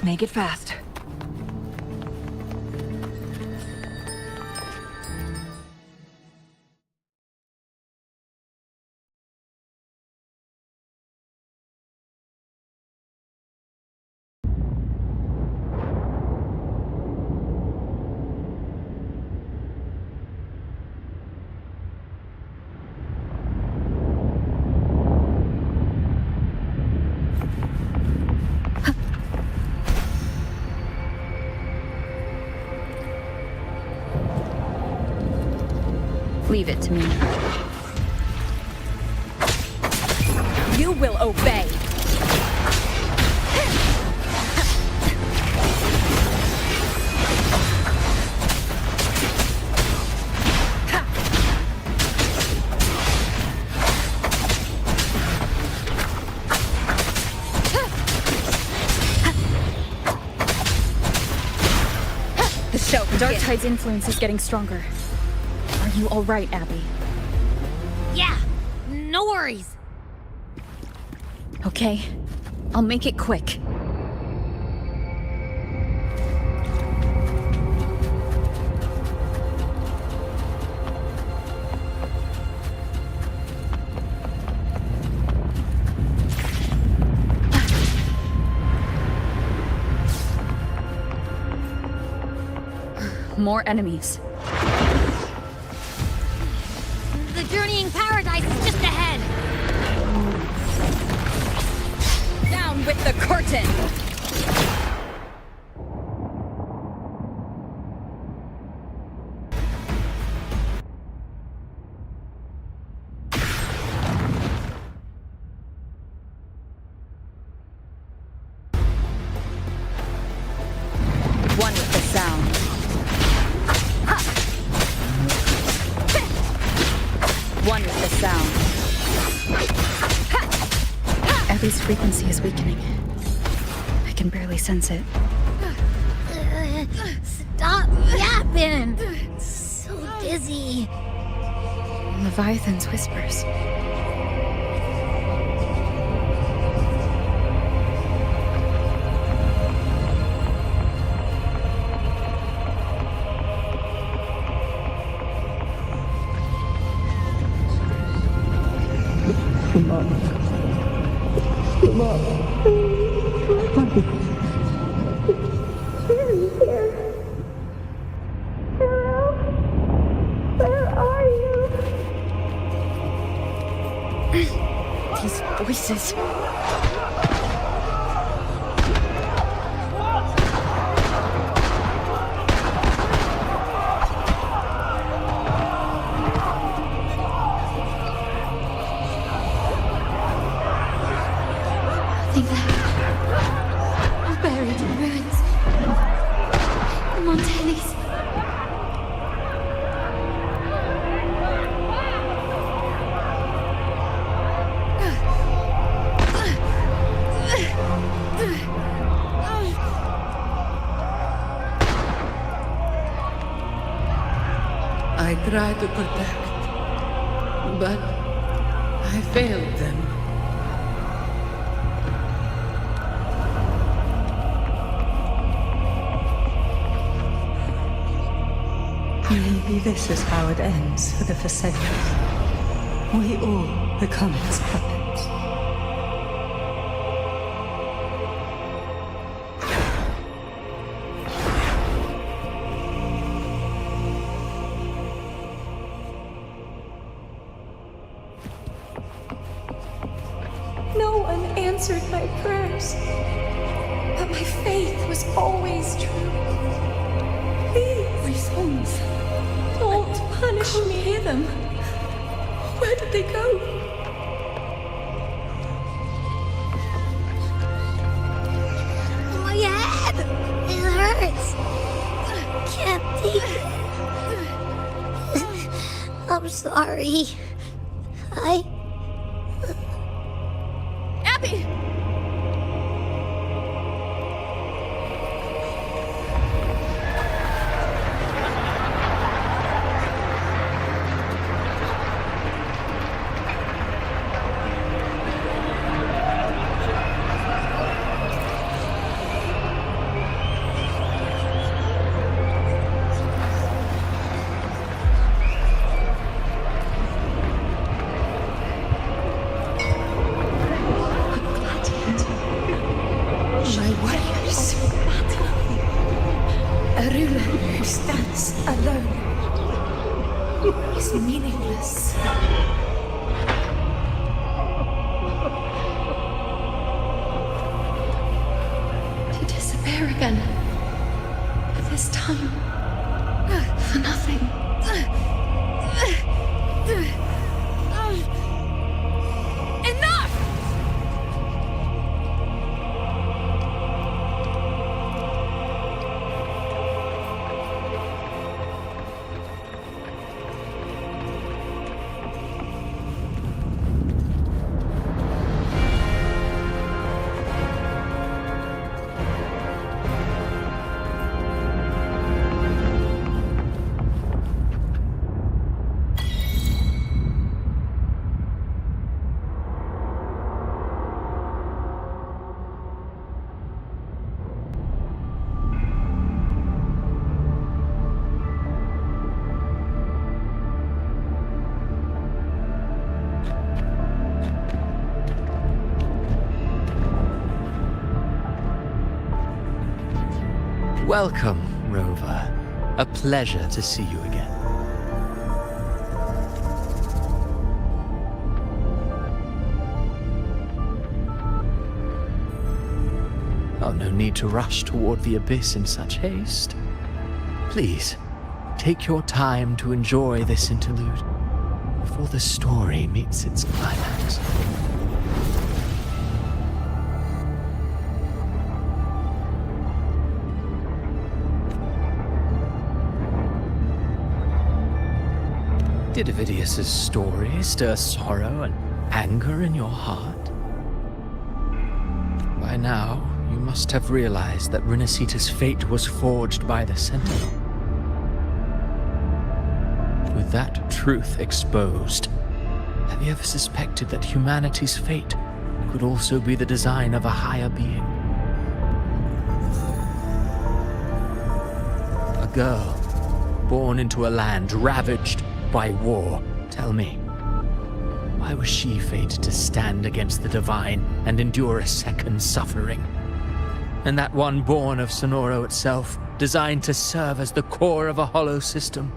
Make it fast. Leave it to me. You will obey. The show Dark begins. Tide's influence is getting stronger. Are you all right, Abby? Yeah, no worries. Okay, I'll make it quick. More enemies. The journeying paradise is just ahead. Down with the curtain! One with the sound. One with the sound. Abby's frequency is weakening. I can barely sense it. Stop yapping. So dizzy. Leviathan's whispers. These voices. Nothing left. Buried in ruins. Montelis. I tried to protect, but I failed them. Maybe this is how it ends for the Forsakers. We all become his puppets. No one answered my prayers, but my faith was always true. Please, Songs. don't punish me. Hear them. Where did they go? My head! It hurts! Can't take it. I'm sorry. Abby! alone is meaningless. To disappear again. This time, for nothing. Enough! Welcome, Rover. A pleasure to see you again. Oh, no need to rush toward the abyss in such haste. Please, take your time to enjoy this interlude before the story meets its climax. Did Ovidius's story stir sorrow and anger in your heart? By now, you must have realized that Renacita's fate was forged by the Sentinel. With that truth exposed, have you ever suspected that humanity's fate could also be the design of a higher being? A girl born into a land ravaged by war. Tell me, why was she fated to stand against the divine and endure a second suffering? And that one born of Sonoro itself, designed to serve as the core of a hollow system?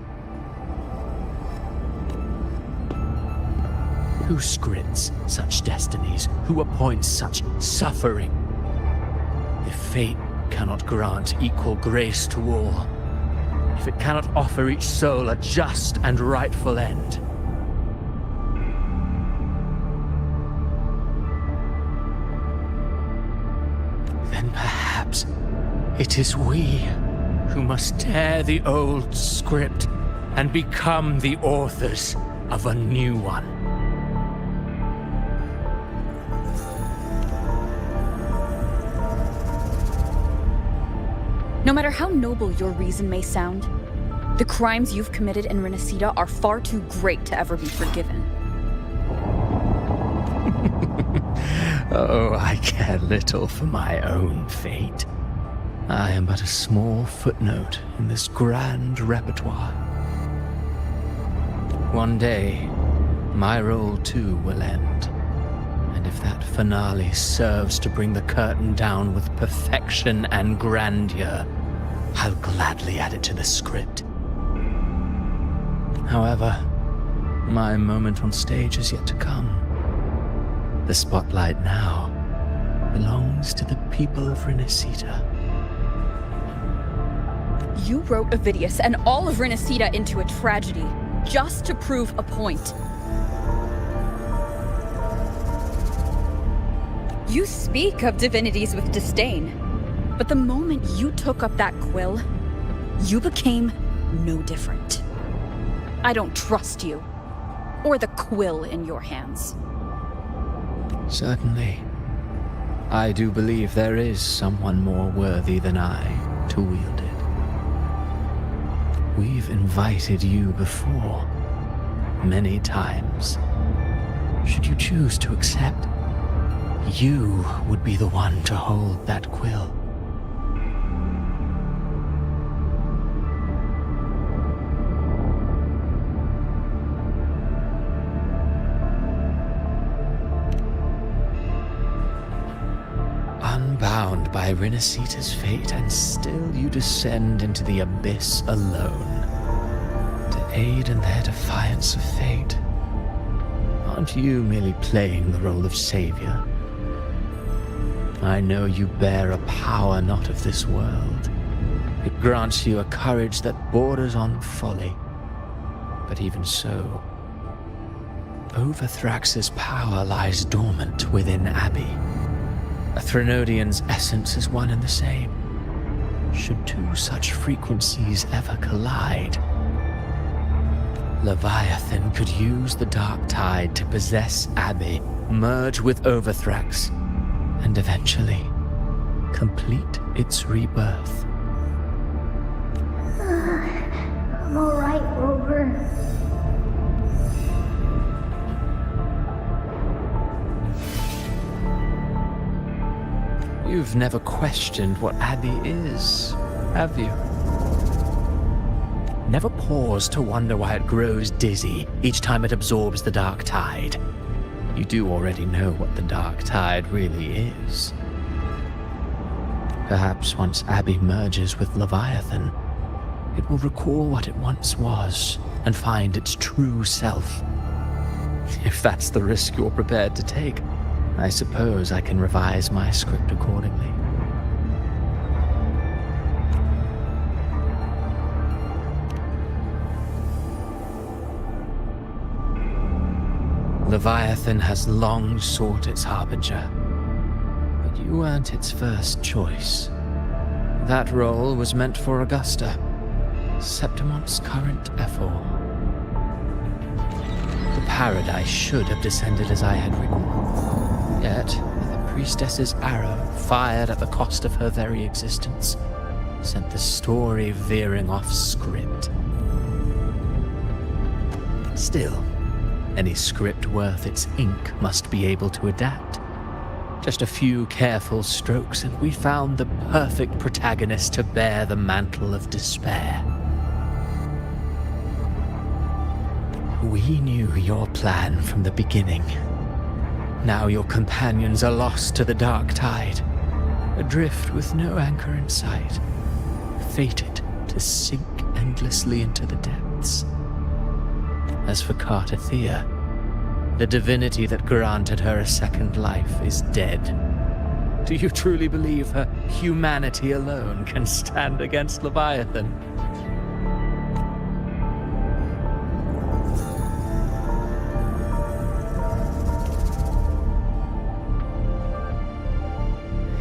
Who scripts such destinies? Who appoints such suffering? If fate cannot grant equal grace to all, if it cannot offer each soul a just and rightful end, then perhaps it is we who must tear the old script and become the authors of a new one. No matter how noble your reason may sound, the crimes you've committed in Renacita are far too great to ever be forgiven. Oh, I care little for my own fate. I am but a small footnote in this grand repertoire. One day, my role too will end. And if that finale serves to bring the curtain down with perfection and grandeur, I'll gladly add it to the script. However, my moment on stage is yet to come. The spotlight now belongs to the people of Renacita. You wrote Ovidius and all of Renacita into a tragedy, just to prove a point. You speak of divinities with disdain, but the moment you took up that quill, you became no different. I don't trust you, or the quill in your hands. Certainly. I do believe there is someone more worthy than I to wield it. We've invited you before, many times. Should you choose to accept, you would be the one to hold that quill. Unbound by Renacita's fate, and still you descend into the abyss alone. aid in their defiance of fate. Aren't you merely playing the role of savior? I know you bear a power not of this world. It grants you a courage that borders on folly. But even so, Overthrax's power lies dormant within Abby. A Threnodian's essence is one and the same. Should two such frequencies ever collide, Leviathan could use the dark tide to possess Abby, merge with Overthrax, and eventually complete its rebirth. I'm alright, Rover. You've never questioned what Abby is, have you? Never paused to wonder why it grows dizzy each time it absorbs the dark tide. You do already know what the dark tide really is. Perhaps once Abby merges with Leviathan, it will recall what it once was and find its true self. If that's the risk you're prepared to take, I suppose I can revise my script accordingly. Leviathan has long sought its harbinger, but you weren't its first choice. That role was meant for Augusta, Septimon's current ephor. The paradise should have descended as I had written. Yet, the priestess's arrow, fired at the cost of her very existence, sent the story veering off script. Still, any script worth its ink must be able to adapt. Just a few careful strokes and we found the perfect protagonist to bear the mantle of despair. We knew your plan from the beginning. Now your companions are lost to the dark tide, adrift with no anchor in sight, fated to sink endlessly into the depths. As for Cartathea, the divinity that granted her a second life is dead. Do you truly believe her humanity alone can stand against Leviathan?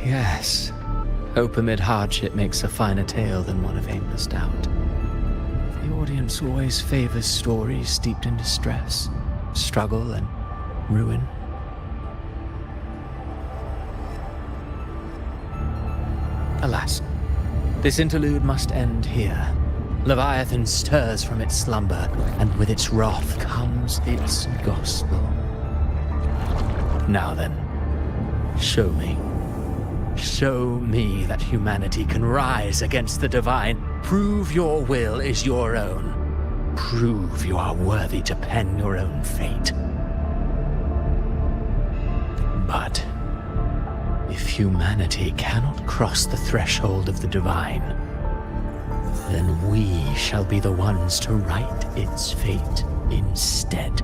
Yes, hope amid hardship makes a finer tale than one of aimless doubt. The audience always favors stories steeped in distress, struggle, and ruin. Alas, this interlude must end here. Leviathan stirs from its slumber, and with its wrath comes its gospel. Now then, show me. Show me that humanity can rise against the divine. Prove your will is your own. Prove you are worthy to pen your own fate. But if humanity cannot cross the threshold of the divine, then we shall be the ones to write its fate instead.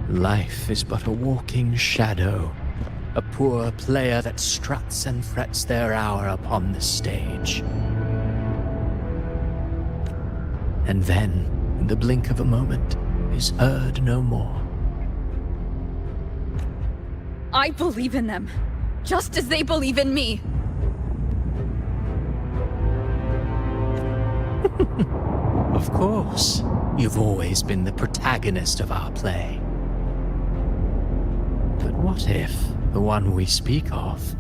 Life is but a walking shadow, a poor player that struts and frets their hour upon the stage. And then, in the blink of a moment, is heard no more. I believe in them, just as they believe in me. Of course, you've always been the protagonist of our play. But what if the one we speak of,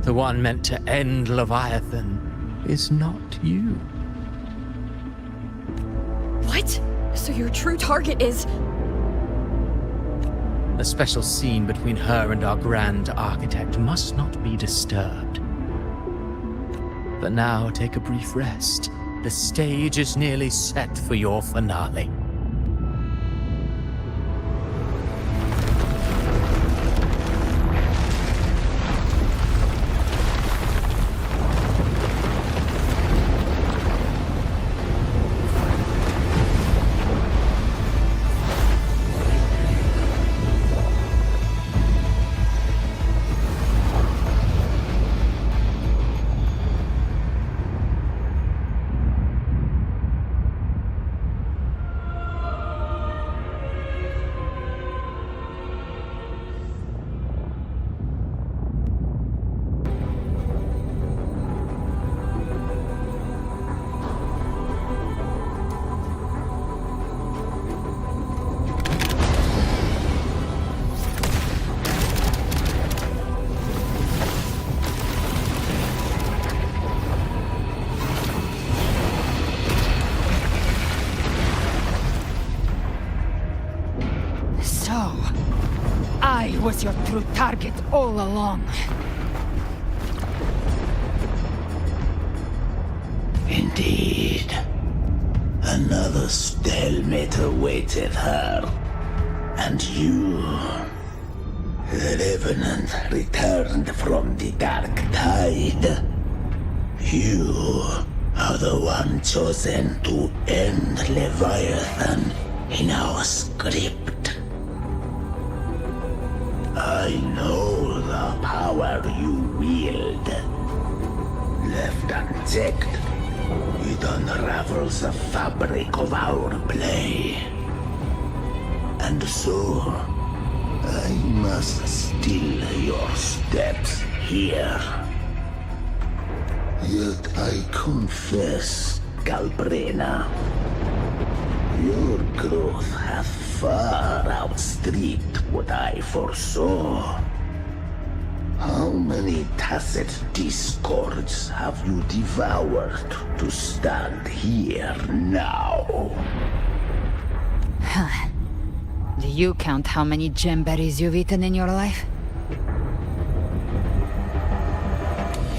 the one meant to end Leviathan, is not you? What? So your true target is... The special scene between her and our grand architect must not be disturbed. But now take a brief rest. The stage is nearly set for your finale. So, I was your true target all along. Indeed. Another stalemate awaited her. And you, the revenant returned from the dark tide. You are the one chosen to end Leviathan in our script. I know the power you wield. Left unchecked, it unravels the fabric of our play. And so, I must still your steps here. Yet I confess, Galbrena, your growth hath far outstripped what I foresaw. How many tacit discords have you devoured to stand here now? Huh. Do you count how many gemberries you've eaten in your life?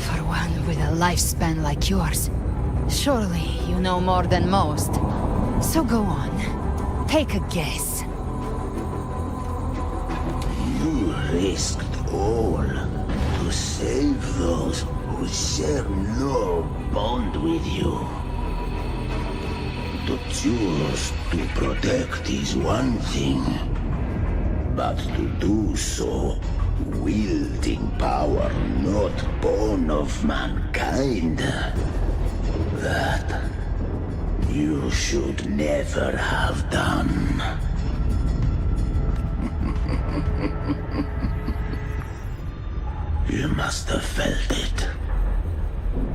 For one with a lifespan like yours, surely you know more than most. So go on, take a guess. You risked all to save those who share no bond with you. To choose to protect is one thing, but to do so wielding power not born of mankind, that you should never have done. You must have felt it.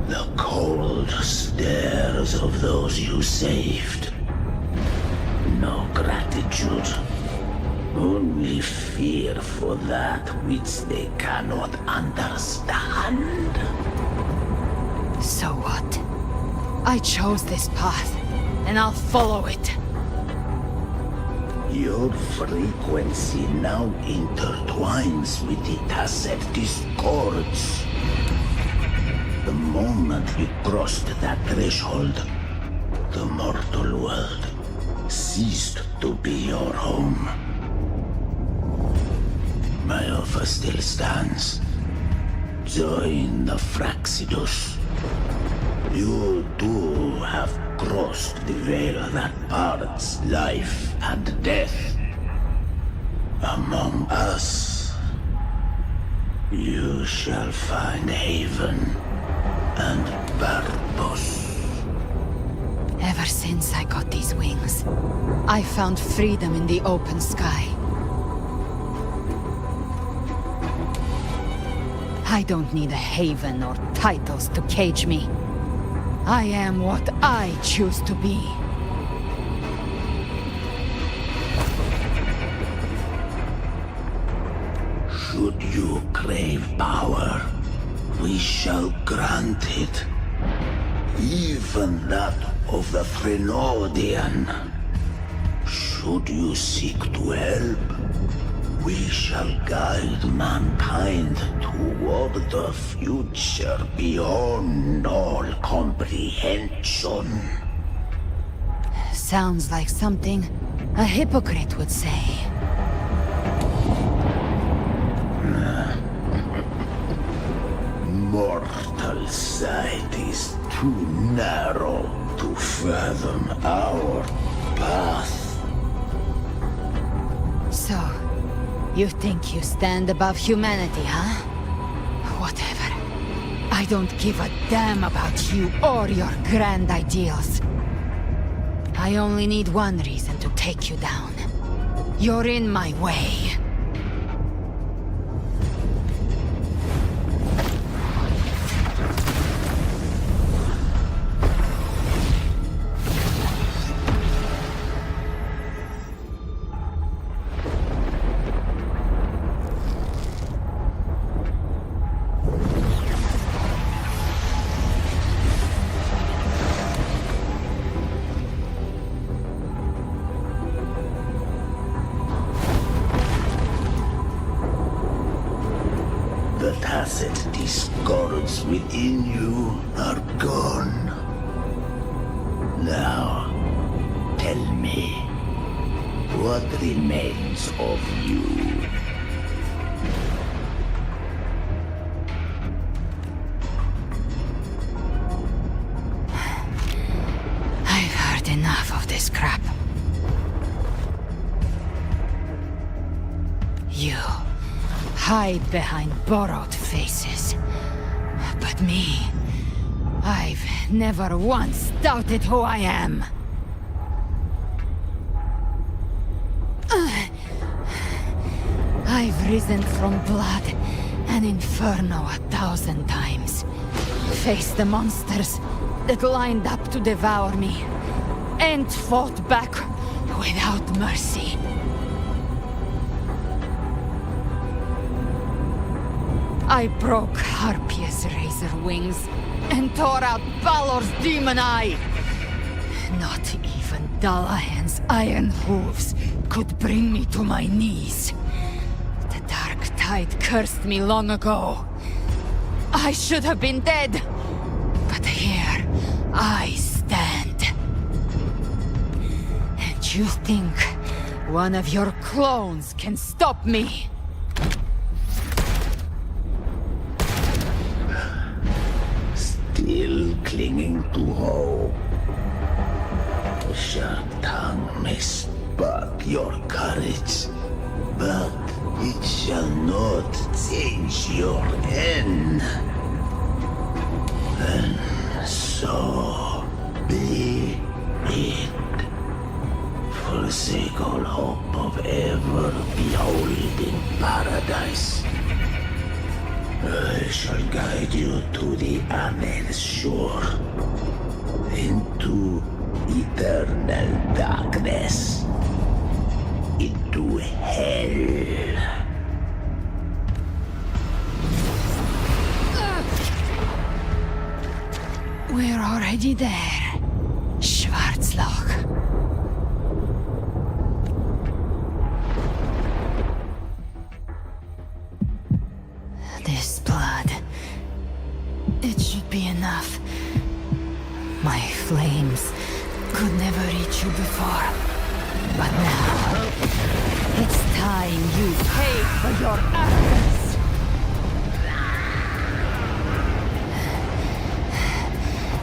The cold stares of those you saved. No gratitude. Only fear for that which they cannot understand. So what? I chose this path, and I'll follow it. Your frequency now intertwines with the tacit discords. The moment you crossed that threshold, the mortal world ceased to be your home. My offer still stands. Join the Fraxidus. You too have crossed the veil that parts life and death. Among us, you shall find haven and purpose. Ever since I got these wings, I found freedom in the open sky. I don't need a haven or titles to cage me. I am what I choose to be. Should you crave power, we shall grant it. Even that of the Frenodian. Should you seek to help, we shall guide mankind toward the future beyond all comprehension. Sounds like something a hypocrite would say. Mortal sight is too narrow to fathom our path. So, you think you stand above humanity, huh? Whatever. I don't give a damn about you or your grand ideals. I only need one reason to take you down. You're in my way. acid discords within you are gone. Now, tell me, what remains of you? I've heard enough of this crap. You hide behind borrowed faces. But me, I've never once doubted who I am. I've risen from blood and inferno 1,000 times. Faced the monsters that lined up to devour me, and fought back without mercy. I broke Harpia's razor wings and tore out Balor's demon eye. Not even Dalahan's iron hooves could bring me to my knees. The dark tide cursed me long ago. I should have been dead, but here I stand. And you think one of your clones can stop me? Still clinging to hope. The sharp tongue may spark your courage, but it shall not change your end. And so be it. Forsake all hope of ever beholding paradise. I shall guide you to the Amel's shore, into eternal darkness, into hell. We're already there, Schwarzloch. This blood, it should be enough. My flames could never reach you before, but now it's time you pay for your arrogance.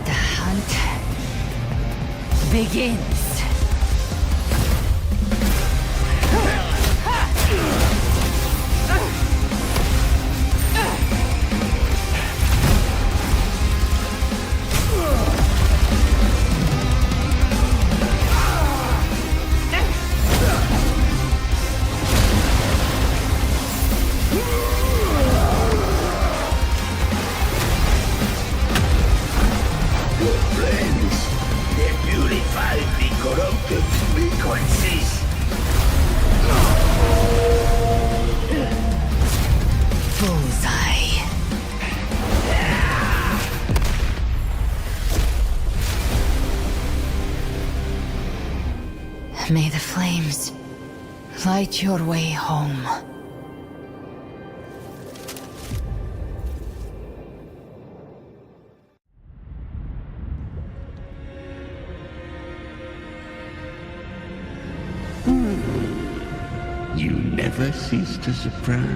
The hunt begins. May the flames light your way home. You never cease to surprise.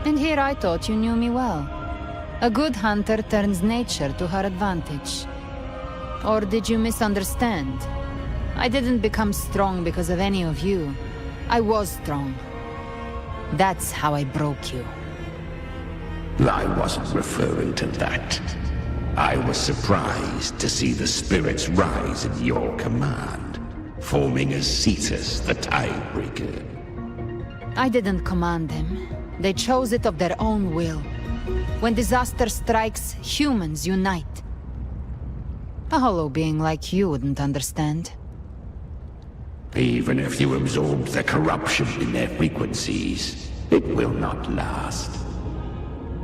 And here I thought you knew me well. A good hunter turns nature to her advantage. Or did you misunderstand? I didn't become strong because of any of you. I was strong. That's how I broke you. I wasn't referring to that. I was surprised to see the spirits rise at your command, forming as Cetus the Tidebreaker. I didn't command them. They chose it of their own will. When disaster strikes, humans unite. A hollow being like you wouldn't understand. Even if you absorb the corruption in their frequencies, it will not last.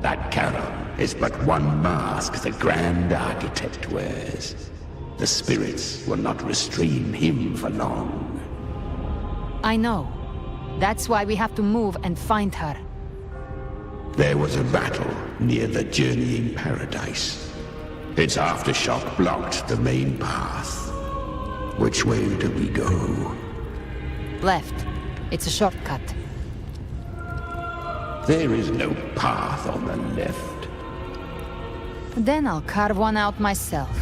That Charon is but one mask the Grand Architect wears. The spirits will not restrain him for long. I know. That's why we have to move and find her. There was a battle near the journeying paradise. Its aftershock blocked the main path. Which way do we go? Left. It's a shortcut. There is no path on the left. Then I'll carve one out myself.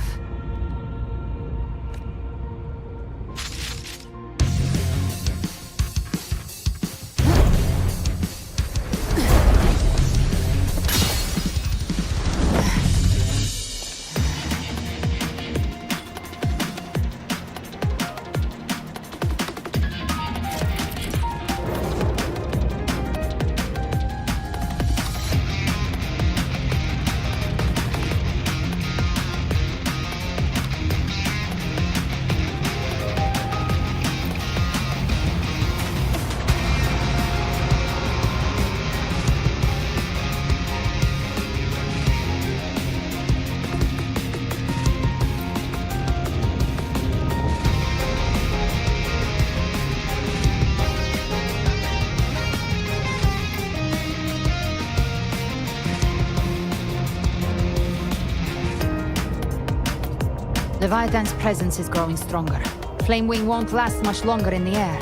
Leviathan's presence is growing stronger. Flamewing won't last much longer in the air.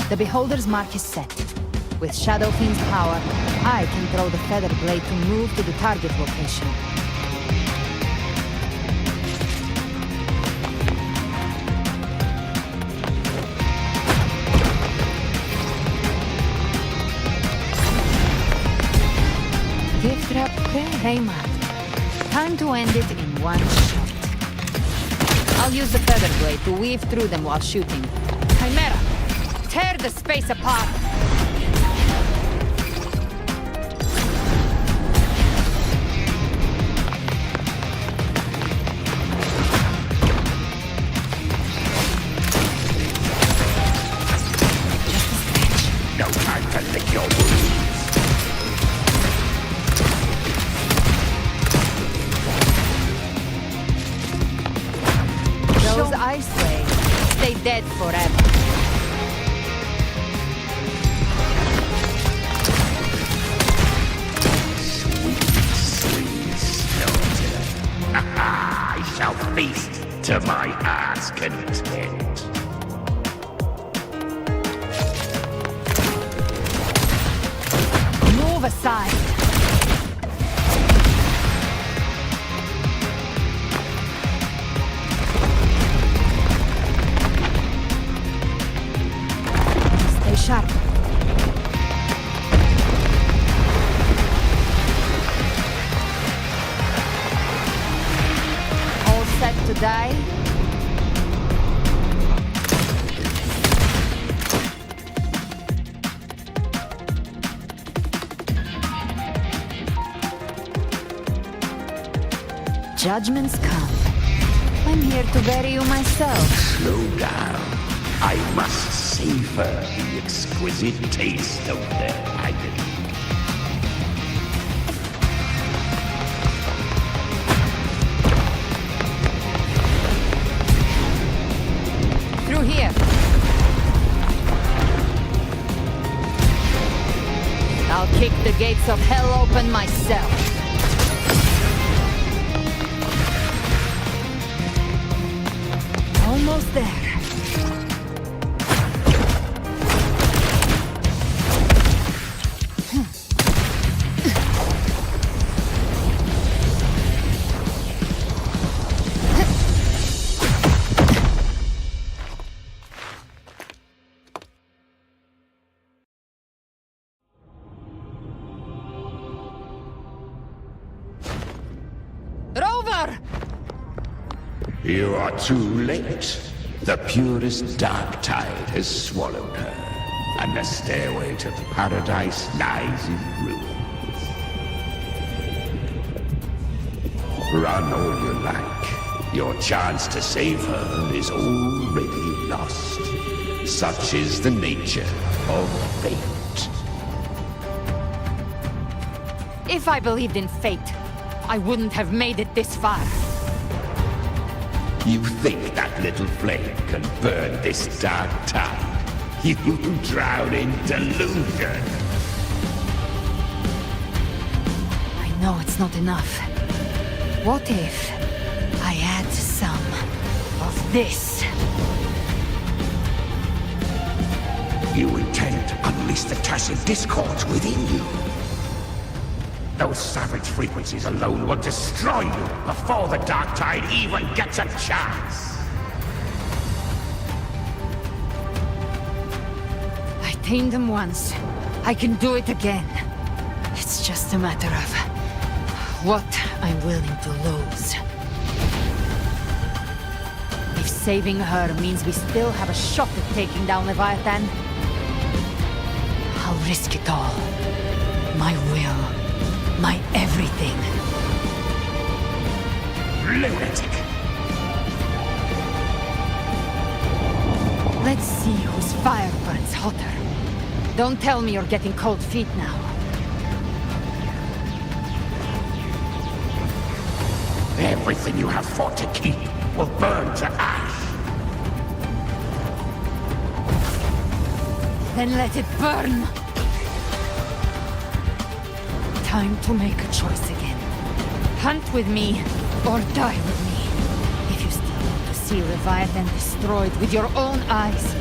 The Beholder's mark is set. With Shadow Fiend's power, I can throw the feather blade to move to the target location. Gift wrap Rayman. Time to end it in one shot. I'll use the feather blade to weave through them while shooting. Chimera, tear the space apart! No time to lick your wounds. Those ice waves stay dead forever. Sweet skeleton. I shall feast to my heart's content. Move aside. Stay sharp. All set to die? Judgments come. I'm here to bury you myself. Slow down. I must savor the exquisite taste of their agony. Through here. I'll kick the gates of hell open myself. Almost there. Rover! You are too late. The purest dark tide has swallowed her, and the stairway to paradise lies in ruins. Run all you like. Your chance to save her is already lost. Such is the nature of fate. If I believed in fate, I wouldn't have made it this far. You think that little flame can burn this dark tide? You drown in delusion. I know it's not enough. What if I add some of this? You intend to unleash the tacit discords within you. Those savage frequencies alone will destroy you before the Dark Tide even gets a chance. I tamed them once. I can do it again. It's just a matter of what I'm willing to lose. If saving her means we still have a shot at taking down Leviathan, I'll risk it all. My will, my everything. Lunatic! Let's see whose fire burns hotter. Don't tell me you're getting cold feet now. Everything you have fought to keep will burn to ash. Then let it burn! Time to make a choice again. Hunt with me, or die with me. If you still want to see Leviathan destroyed with your own eyes,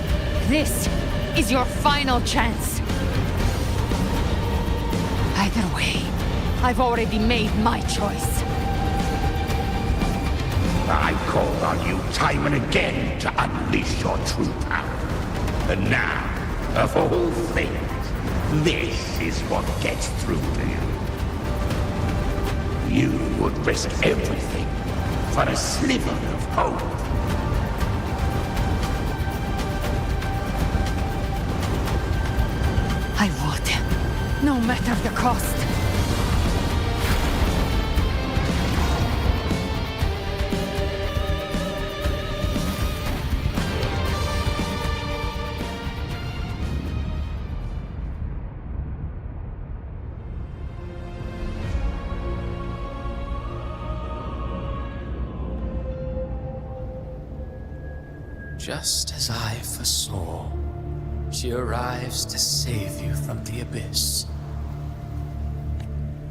this is your final chance. Either way, I've already made my choice. I called on you time and again to unleash your true power. And now, of all things, this is what gets through to you. You would risk everything for a sliver of hope. I would, no matter the cost. Just as I foresaw, she arrives to save you from the abyss.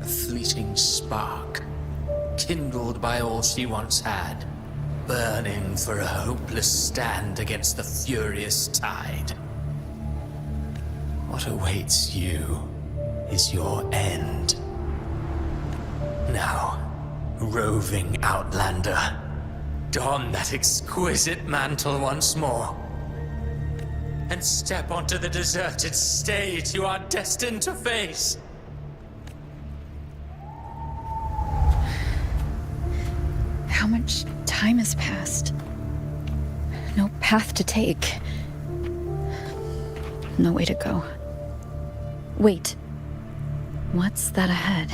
A fleeting spark, kindled by all she once had, burning for a hopeless stand against the furious tide. What awaits you is your end. Now, roving outlander, don that exquisite mantle once more, and step onto the deserted stage you are destined to face. How much time has passed? No path to take. No way to go. Wait. What's that ahead?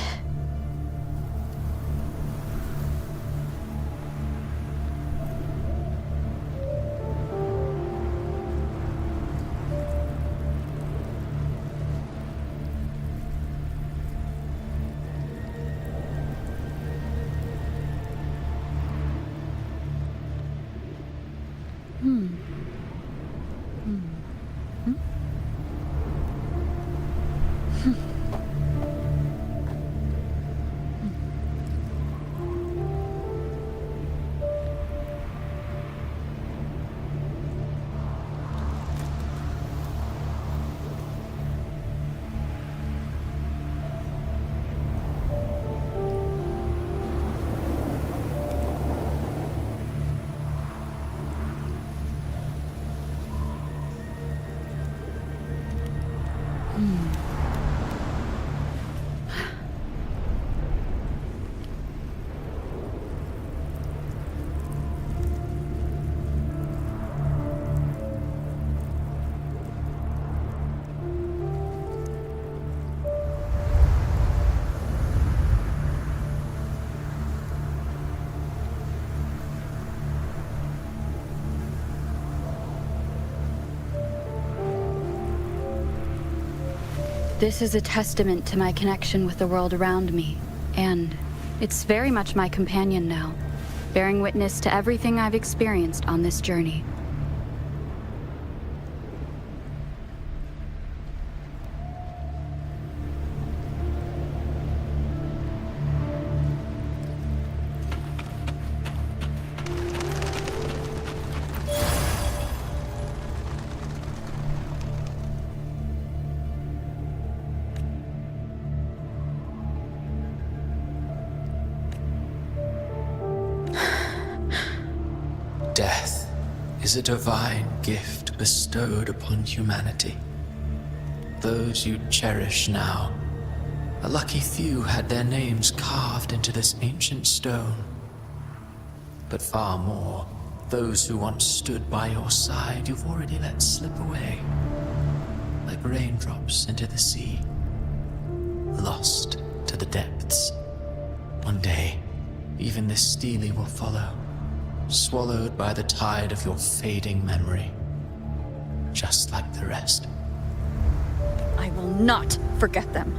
This is a testament to my connection with the world around me, and it's very much my companion now, bearing witness to everything I've experienced on this journey. is a divine gift bestowed upon humanity. Those you cherish now, a lucky few had their names carved into this ancient stone. But far more, those who once stood by your side, you've already let slip away, like raindrops into the sea, lost to the depths. One day, even this stele will follow, swallowed by the tide of your fading memory, just like the rest. I will not forget them.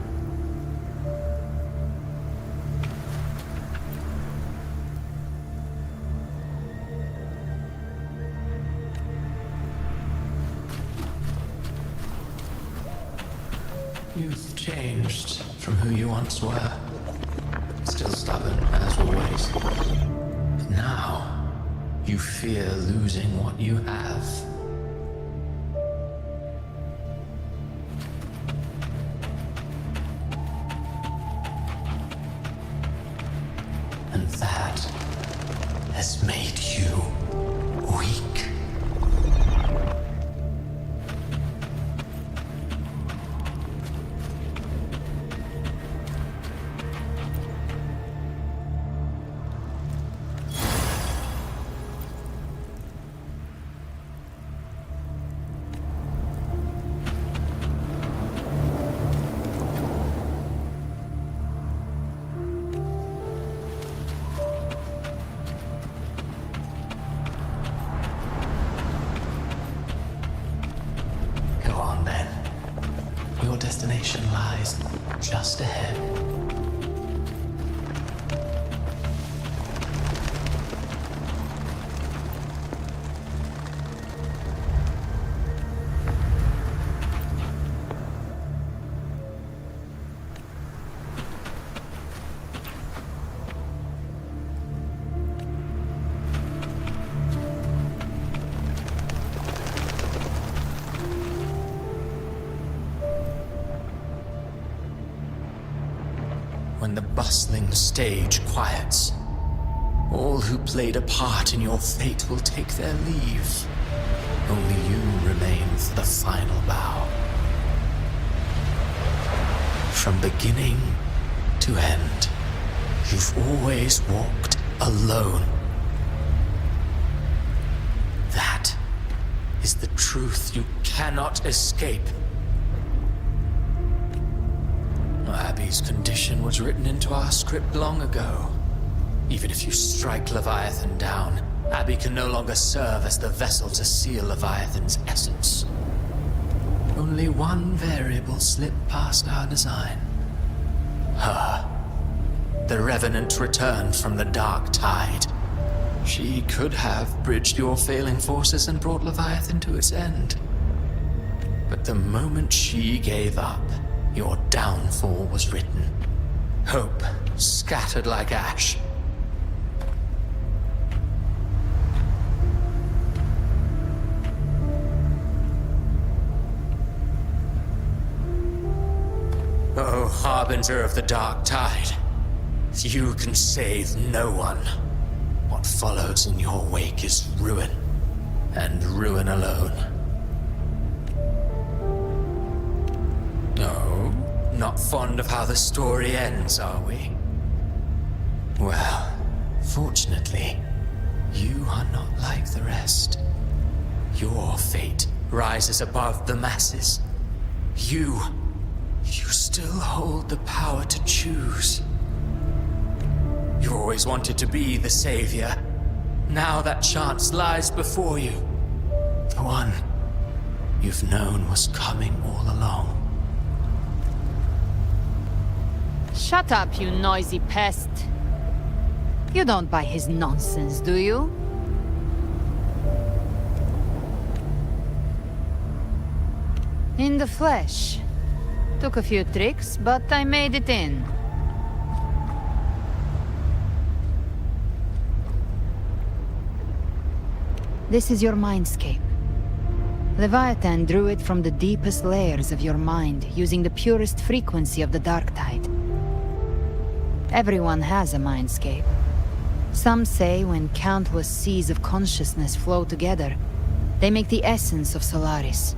You've changed from who you once were. Still stubborn, as always. But now, you fear losing what you have. And that has made you weak. Your destination lies just ahead. When the bustling stage quiets, all who played a part in your fate will take their leave. Only you remain for the final bow. From beginning to end, you've always walked alone. That is the truth you cannot escape. Abby's condition was written into our script long ago. Even if you strike Leviathan down, Abby can no longer serve as the vessel to seal Leviathan's essence. Only one variable slipped past our design. Her. The Revenant returned from the dark tide. She could have bridged your failing forces and brought Leviathan to its end. But the moment she gave up, your downfall was written. Hope scattered like ash. Oh, harbinger of the dark tide, you can save no one. What follows in your wake is ruin, and ruin alone. No, not fond of how the story ends, are we? Well, fortunately, you are not like the rest. Your fate rises above the masses. You still hold the power to choose. You always wanted to be the savior. Now that chance lies before you. The one you've known was coming all along. Shut up, you noisy pest. You don't buy his nonsense, do you? In the flesh. Took a few tricks, but I made it in. This is your mindscape. Leviathan drew it from the deepest layers of your mind, using the purest frequency of the dark tide. Everyone has a mindscape. Some say when countless seas of consciousness flow together, They make the essence of Solaris.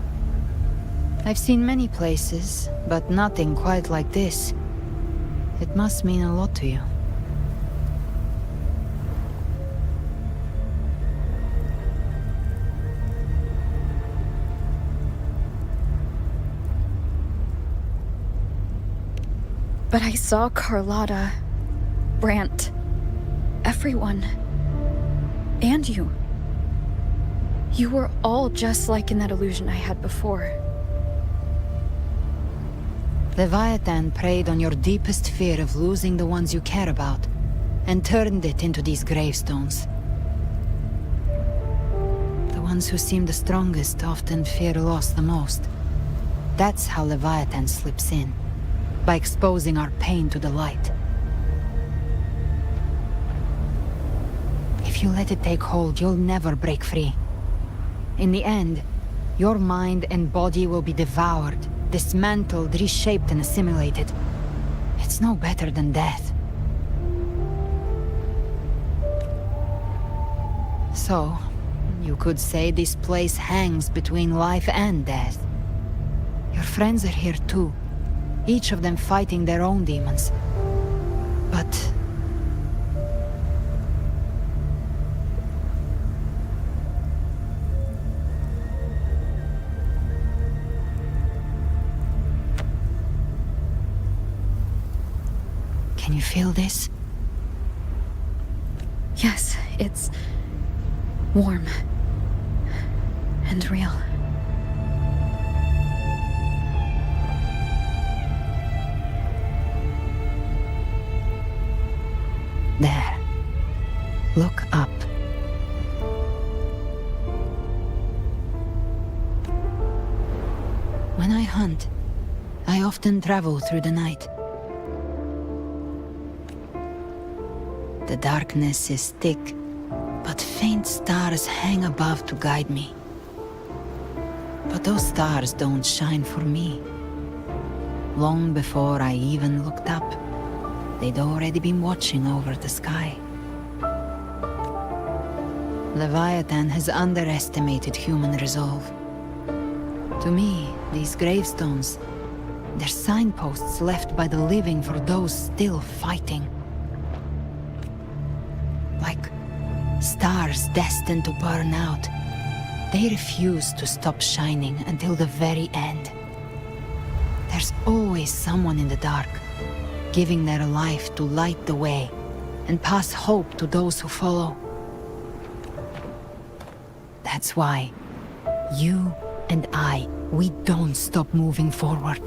I've seen many places, but nothing quite like this. It must mean a lot to you. But I saw Carlotta, Brant, everyone. And you. You were all just like in that illusion I had before. Leviathan preyed on your deepest fear of losing the ones you care about, and turned it into these gravestones. The ones who seem the strongest often fear loss the most. That's how Leviathan slips in, by exposing our pain to the light. If you let it take hold, you'll never break free. In the end, your mind and body will be devoured, dismantled, reshaped, and assimilated. It's no better than death. So, you could say this place hangs between life and death. Your friends are here too, each of them fighting their own demons. But can you feel this? Yes, it's warm and real. There. Look up. When I hunt, I often travel through the night. The darkness is thick, but faint stars hang above to guide me. But those stars don't shine for me. Long before I even looked up, they'd already been watching over the sky. Leviathan has underestimated human resolve. To me, these gravestones, they're signposts left by the living for those still fighting. Like stars destined to burn out, they refuse to stop shining until the very end. There's always someone in the dark, giving their life to light the way and pass hope to those who follow. That's why you and I, we don't stop moving forward.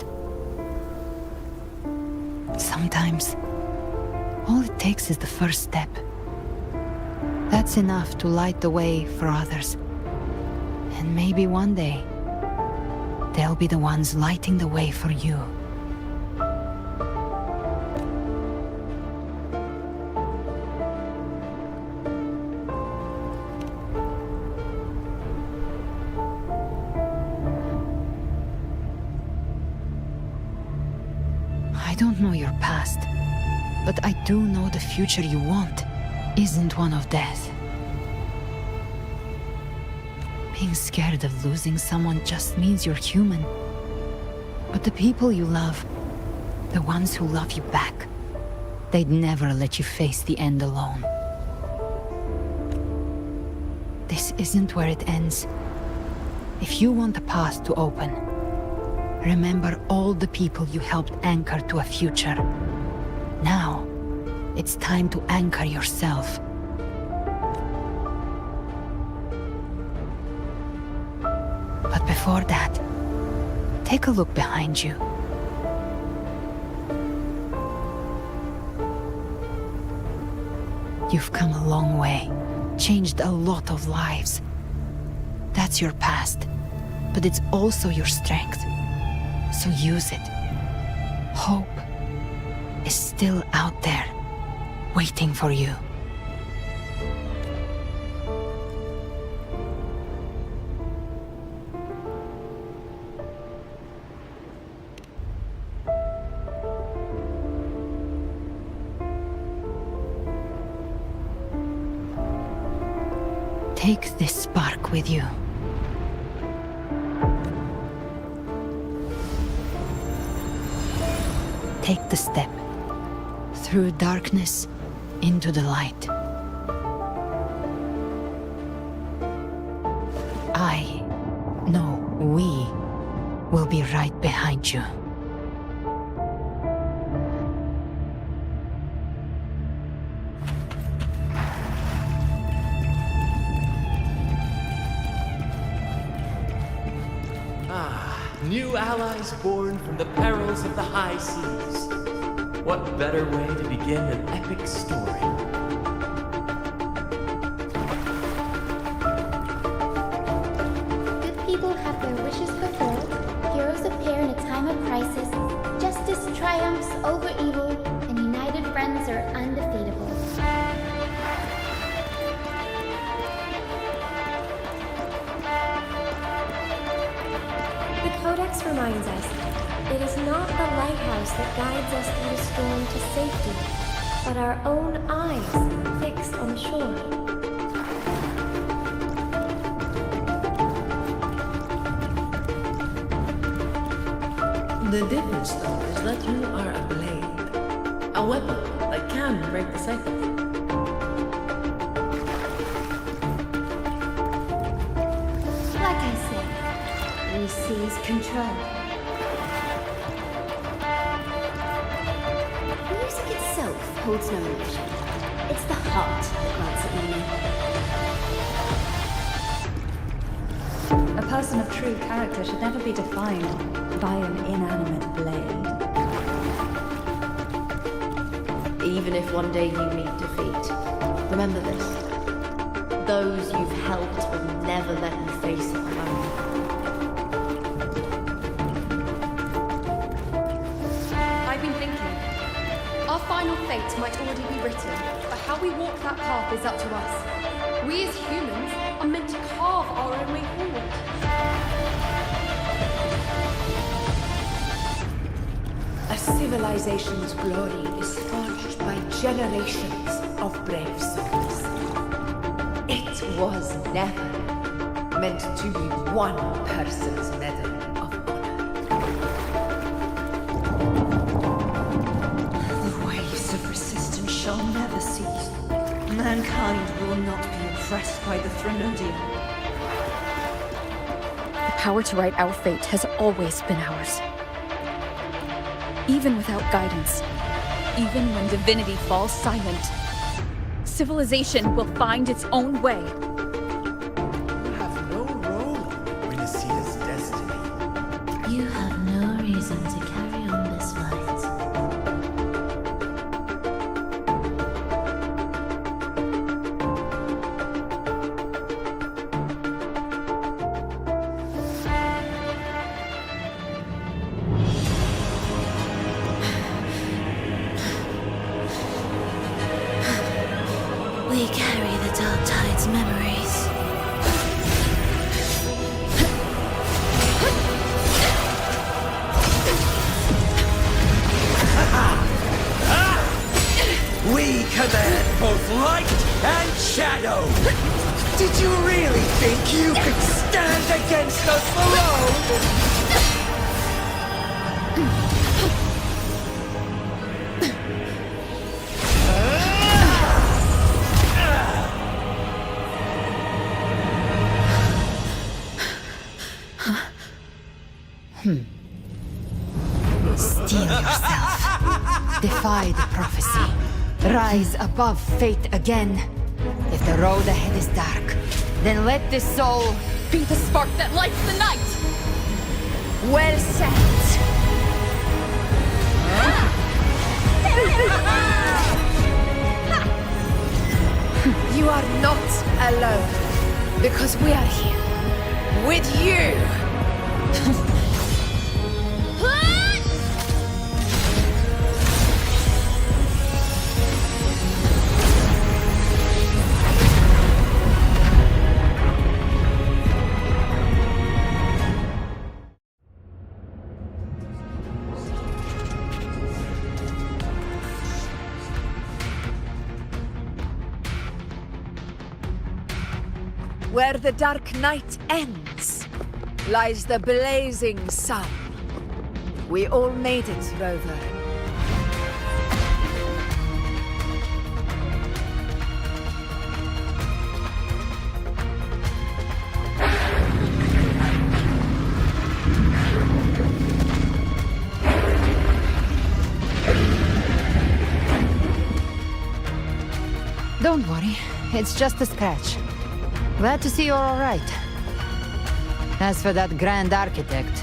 Sometimes, all it takes is the first step. That's enough to light the way for others. And maybe one day, they'll be the ones lighting the way for you. I don't know your past, but I do know the future you want isn't one of death. Being scared of losing someone just means you're human. But the people you love, the ones who love you back, they'd never let you face the end alone. This isn't where it ends. If you want the path to open, remember all the people you helped anchor to a future. Now, it's time to anchor yourself. But before that, take a look behind you. You've come a long way, changed a lot of lives. That's your past, but it's also your strength. So use it. Hope is still out there, waiting for you. Take this spark with you. take the step. Through darkness, into the light. We will be right behind you. New allies born from the perils of the high seas. What better way to begin an epic story? Good people have their wishes fulfilled, heroes appear in a time of crisis, justice triumphs over evil, and united friends are undefeatable. The Codex reminds us, it is not the lighthouse that guides us through the storm to safety, but our own eyes fixed on the shore. The difference, though, is that you are a blade. A weapon that can break the cycle. Like I said, we seize control. Music itself holds no emotion. It's the heart that grants it meaning. A person of true character should never be defined by an inanimate blade. Even if one day you meet defeat, remember this. Those you've helped will never let you face it alone. I've been thinking. Our final fate might already be written, but how we walk that path is up to us. We as humans are meant to carve our own way forward. A civilization's glory is forged by generations of brave souls. It was never meant to be one person's medal of honor. The waves of resistance shall never cease. Mankind will not be oppressed by the Threnodian. The power to write our fate has always been ours. Even without guidance, even when divinity falls silent, civilization will find its own way. You have no role in Renicida's destiny. You have no reason to carry on this fight. We carry the Dark Tide's memories. We command both light and shadow! Did you really think you could stand against us alone? Steel yourself. Defy the prophecy. Rise above fate again. If the road ahead is dark, then let the soul Be the spark that lights the night! well set. You are not alone, because we are here with you. Where the dark night ends, lies the blazing sun. We all made it, Rover. Don't worry, it's just a scratch. Glad to see you're all right. As for that grand architect,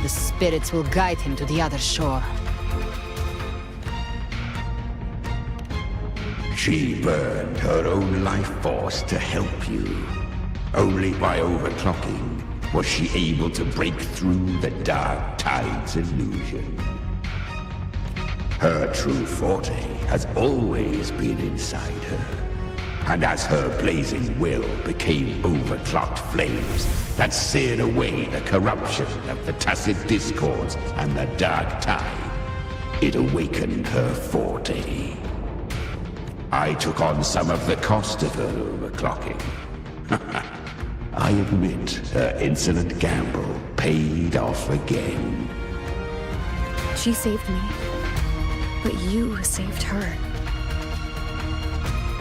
the spirits will guide him to the other shore. She burned her own life force to help you. Only by overclocking was she able to break through the dark tide's illusion. Her true forte has always been inside her. And as her blazing will became overclocked flames that seared away the corruption of the tacit discords and the dark tide, it awakened her forte. I took on some of the cost of her overclocking. I admit her insolent gamble paid off again. She saved me, but you saved her.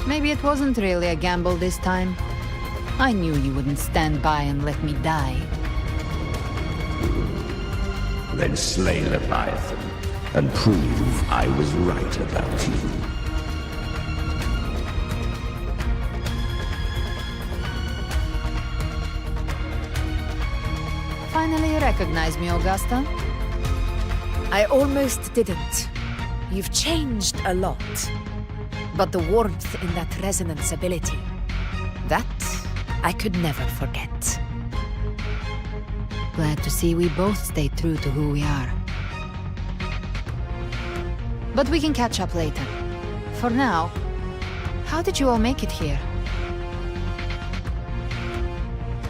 Maybe it wasn't really a gamble this time. I knew you wouldn't stand by and let me die. Then slay Leviathan and prove I was right about you. Finally recognize me, Augusta? I almost didn't. You've changed a lot. But the warmth in that resonance ability, that I could never forget. Glad to see we both stayed true to who we are. But we can catch up later. For now, how did you all make it here?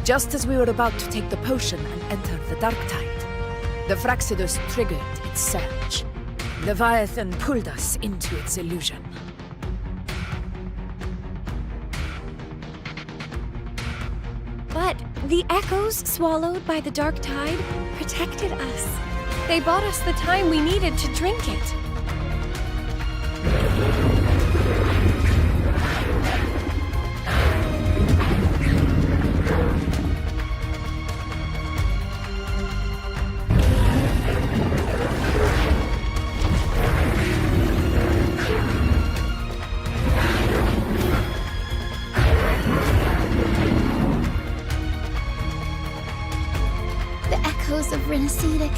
Just as we were about to take the potion and enter the dark tide, the Fraxidus triggered its surge. Leviathan pulled us into its illusion. But the echoes swallowed by the dark tide protected us. They bought us the time we needed to drink it.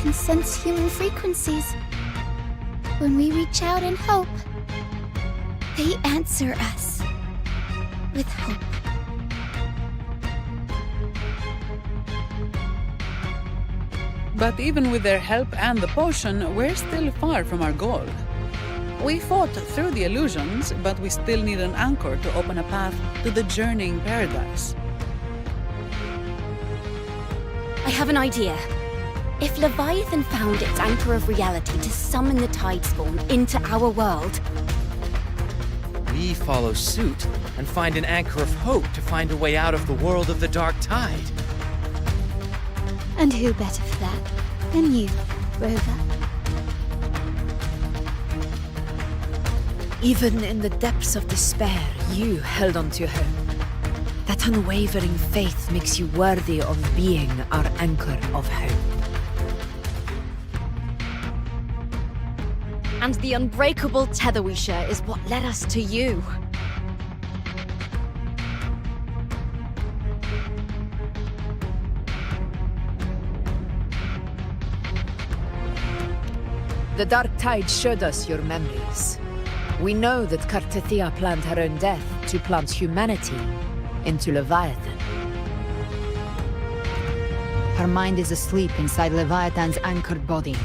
Can sense human frequencies. When we reach out in hope, they answer us with hope. But even with their help and the potion, we're still far from our goal. We fought through the illusions, but we still need an anchor to open a path to the journeying paradise. I have an idea. If Leviathan found its anchor of reality to summon the Tidespawn into our world, we follow suit and find an anchor of hope to find a way out of the world of the dark tide. And who better for that than you, Rover? Even in the depths of despair, you held on to hope. That unwavering faith makes you worthy of being our anchor of hope. And the unbreakable tether we share is what led us to you. The dark tide showed us your memories. We know that Kartithia planned her own death to plant humanity into Leviathan. Her mind is asleep inside Leviathan's anchored body.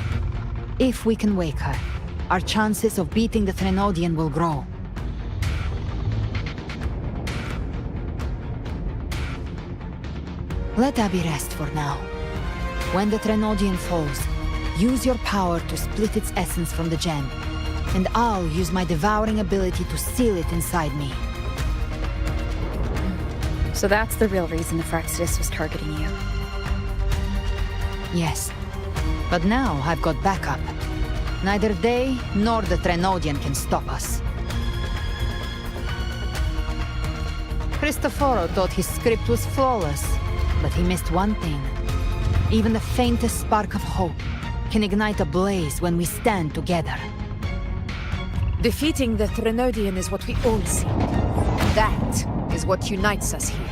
If we can wake her, our chances of beating the Threnodian will grow. Let Abby rest for now. When the Threnodian falls, use your power to split its essence from the gem, and I'll use my devouring ability to seal it inside me. So that's the real reason the Fraxidus was targeting you. Yes, but now I've got backup. Neither they nor the Threnodian can stop us. Cristoforo thought his script was flawless, but he missed one thing. Even the faintest spark of hope can ignite a blaze when we stand together. Defeating the Threnodian is what we all seek. That is what unites us here.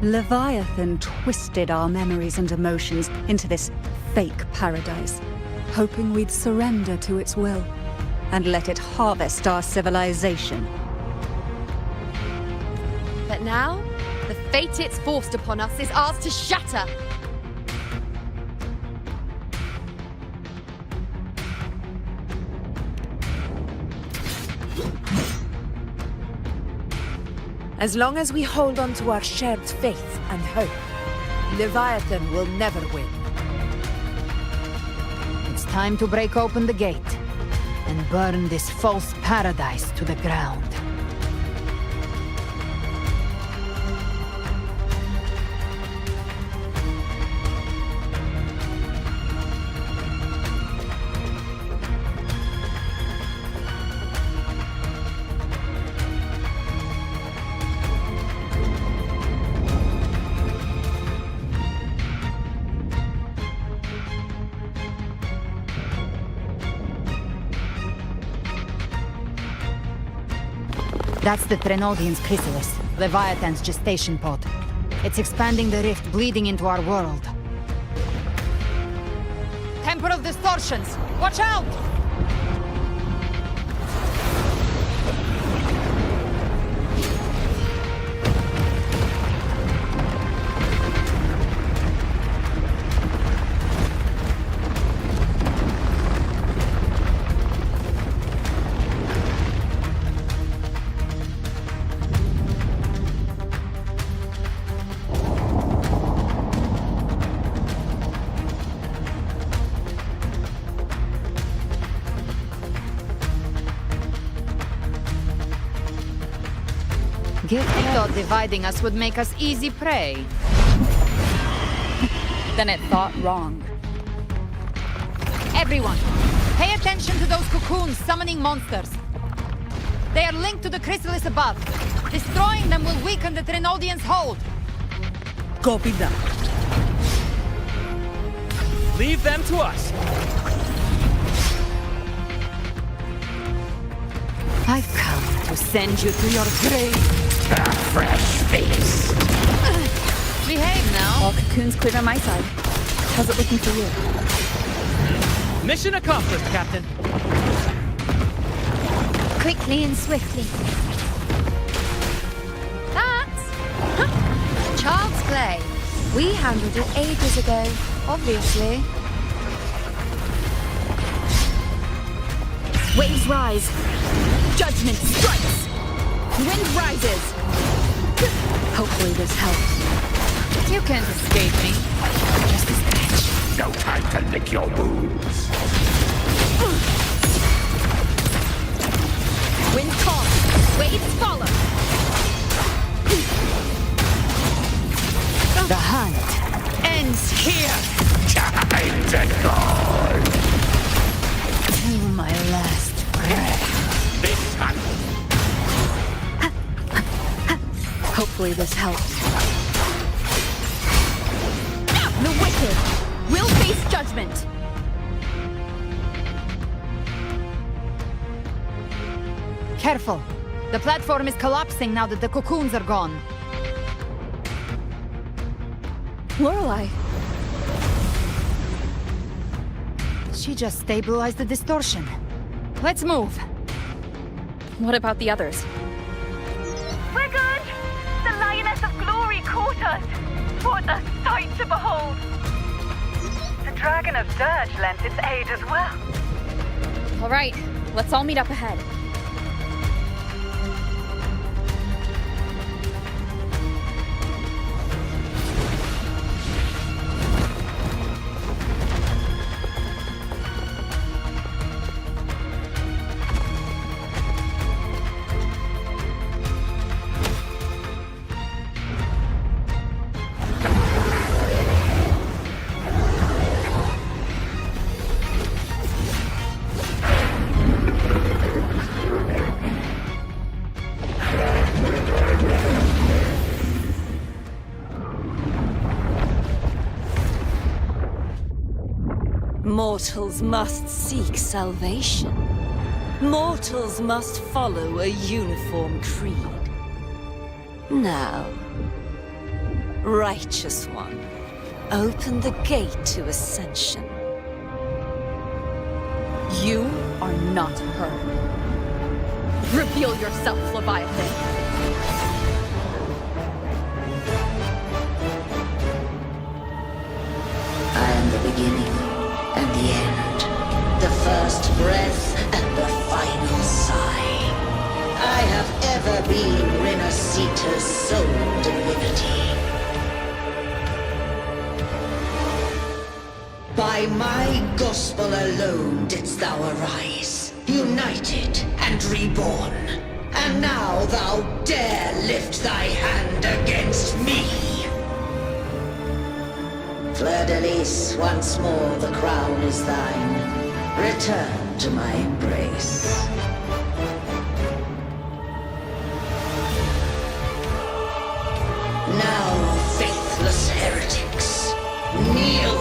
Leviathan twisted our memories and emotions into this fake paradise, hoping we'd surrender to its will and let it harvest our civilization. But now, the fate it's forced upon us is ours to shatter. As long as we hold on to our shared faith and hope, Leviathan will never win. It's time to break open the gate and burn this false paradise to the ground. That's the Threnodian's chrysalis, Leviathan's gestation pod. It's expanding the rift, bleeding into our world. Temporal distortions! Watch out! Thought dividing us would make us easy prey. Then it thought wrong. Everyone, pay attention to those cocoons summoning monsters. They are linked to the chrysalis above. Destroying them will weaken the Threnodian's hold. Copy that. Leave them to us. I've come to send you to your grave. A fresh face. Behave now. All cocoons cleared on my side. How's it looking for you? Mission accomplished, Captain. Quickly and swiftly. That's child's play. We handled it ages ago, obviously. Waves rise. Judgment strikes. Wind rises. Hopefully this helps. You can't escape me. Just a scratch. No time to lick your wounds. Wind calms. Waves follow. The hunt ends here. Time to go. Till my last breath. This hunt. Hopefully this helps. The wicked will face judgment. Careful. The platform is collapsing now that the cocoons are gone. Lorelei. She just stabilized the distortion. Let's move. What about the others? We're good! The Lioness of Glory caught us! What a sight to behold! The Dragon of Dirge lent its aid as well. All right, let's all meet up ahead. Mortals must seek salvation. Mortals must follow a uniform creed. Now, righteous one, open the gate to ascension. You are not her. Reveal yourself, Leviathan. I am the beginning and the end, the first breath and the final sigh. I have ever been Renasita's sole divinity. By my gospel alone didst thou arise, united and reborn. And now thou dare lift thy hand against me. Fleur-de-Lis, once more the crown is thine. Return to my embrace. Now, faithless heretics, kneel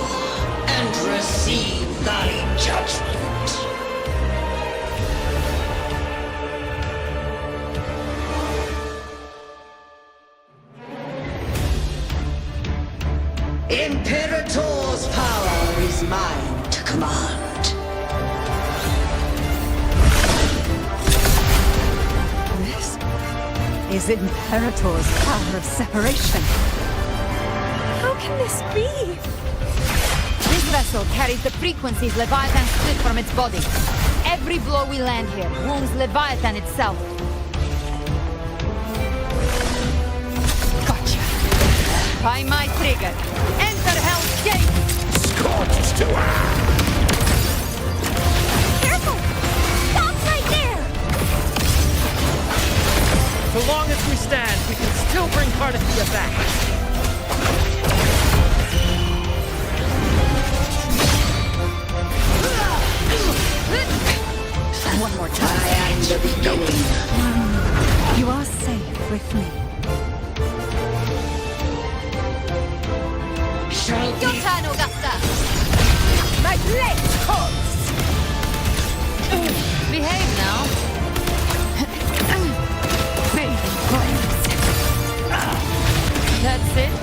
and receive thy judgment. Imperator's power is mine to command. This is Imperator's power of separation. How can this be? This vessel carries the frequencies Leviathan split from its body. Every blow we land here wounds Leviathan itself. Gotcha. By my trigger, enter Hell's Gate! Scorched to Careful! Stop right there! So long as we stand, we can still bring Cardathia back. One more time. I am the beginning. You are safe with me. Shall Your be turn, Augusta! My blade calls! Behave now. Bathing flames. That's it.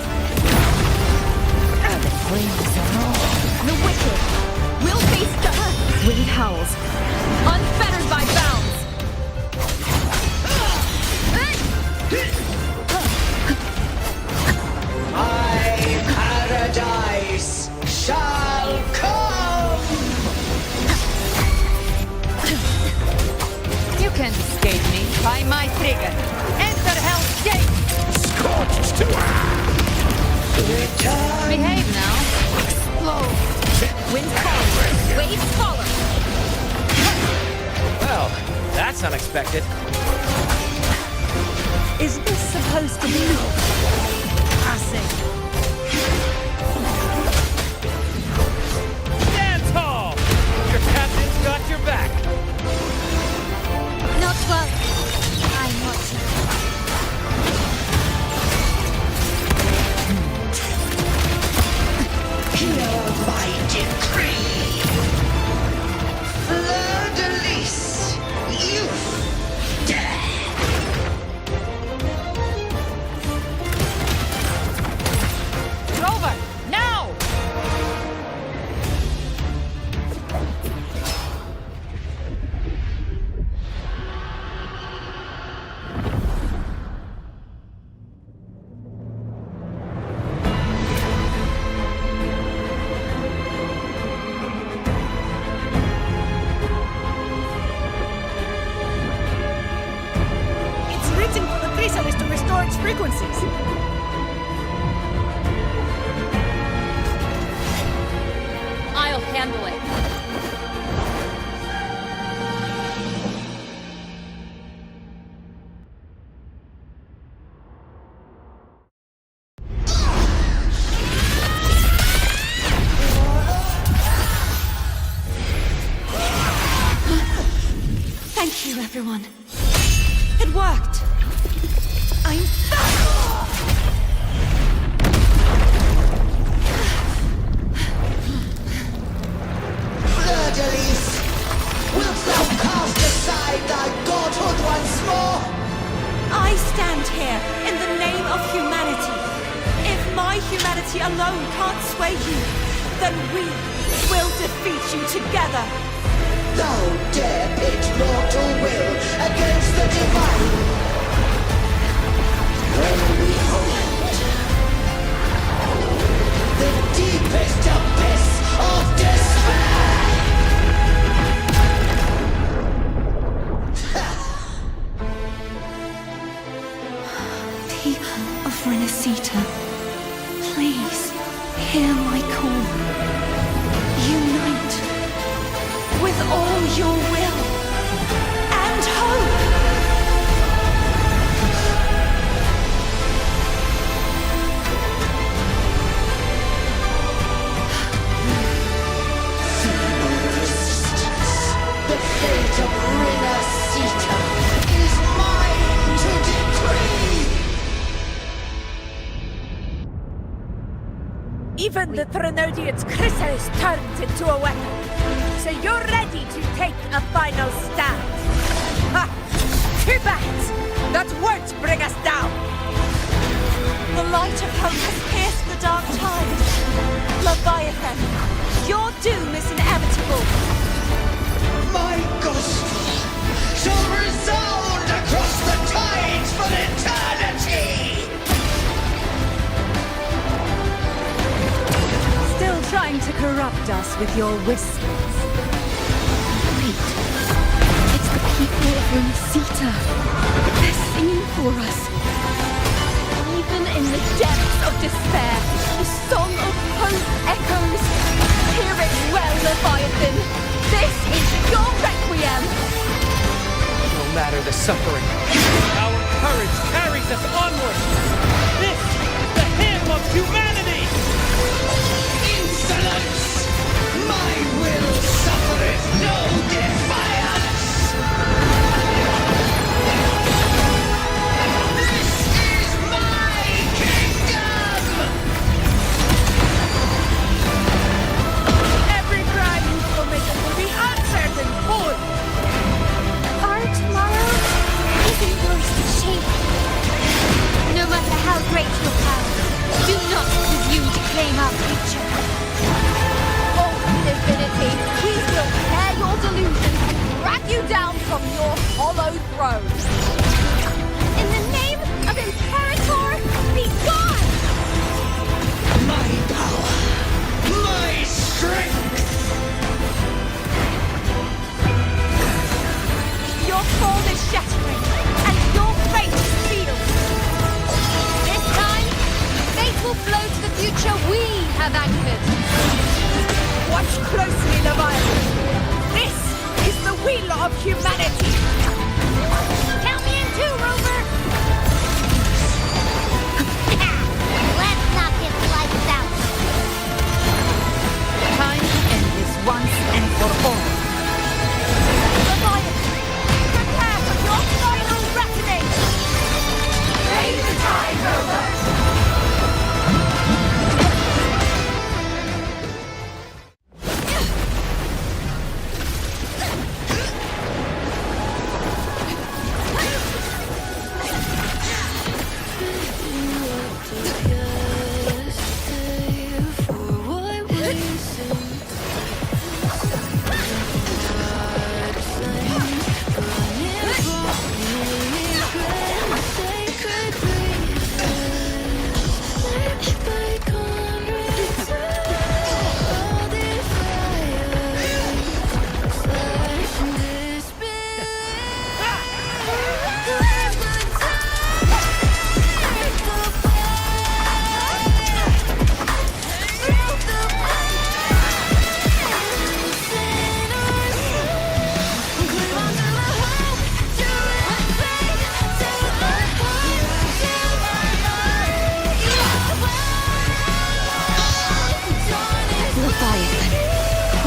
The flames are all. The wicked will face the Wind howls. unfettered by bounds. my paradise shall come. You can't escape me. By my trigger. Enter Hell's Gate! Scorched to return. Behave now. Explode. Winds follow, waves follow. Well, that's unexpected. Is this supposed to be passing? Stand tall! Your captain's got your back. Not well. I'm watching. Hear my decree. Fleur-de-Lis, youth, death. Rover! Now! It's written for the chrysalis to restore its frequencies. I'll handle it. Thank you, everyone. It worked. I'm back! Fleur-de-Lis, wilt thou cast aside humanity alone can't sway you, then we will defeat you together. Thou dare pit mortal will against the divine. When we hold the deepest abyss of despair. People of Renacita, please hear my call. Unite with all your will and hope. The fate of Renacita is mine to decree! Even the Trinodian's chrysalis turns into a weapon. So you're ready to take a final stand. Ha! Too bad! That won't bring us down! The light of hope has pierced the dark tide. Leviathan, your doom is inevitable. My gospel shall resound across the tides for eternity! Still trying to corrupt us with your whispers. Wait. It's the people of Renacita. They're singing for us. Even in the depths of despair, the song of hope echoes. Hear it well, Leviathan. This is your requiem. No matter the suffering, our courage carries us onward. This is the hymn of humanity. Insolence! My will suffereth no defiance! This is my kingdom! Every crime you committed will be answered in full! Our tomorrow isn't yours to shape. No matter how great your power, do not presume to claim our future. Oh, divinity, we will tear your delusions and drag you down from your hollow throne. In the name of Imperator, be gone! My power! My strength! Your fall is shattering, and your fate is sealed. This time, fate will flow to the future we have anchored. Watch closely, Leviathan. This is the will of humanity. Count me in too, Rover! Let's knock his lights out. Time to end this once and for all. Leviathan, prepare for your final reckoning. Pay the time, Rover.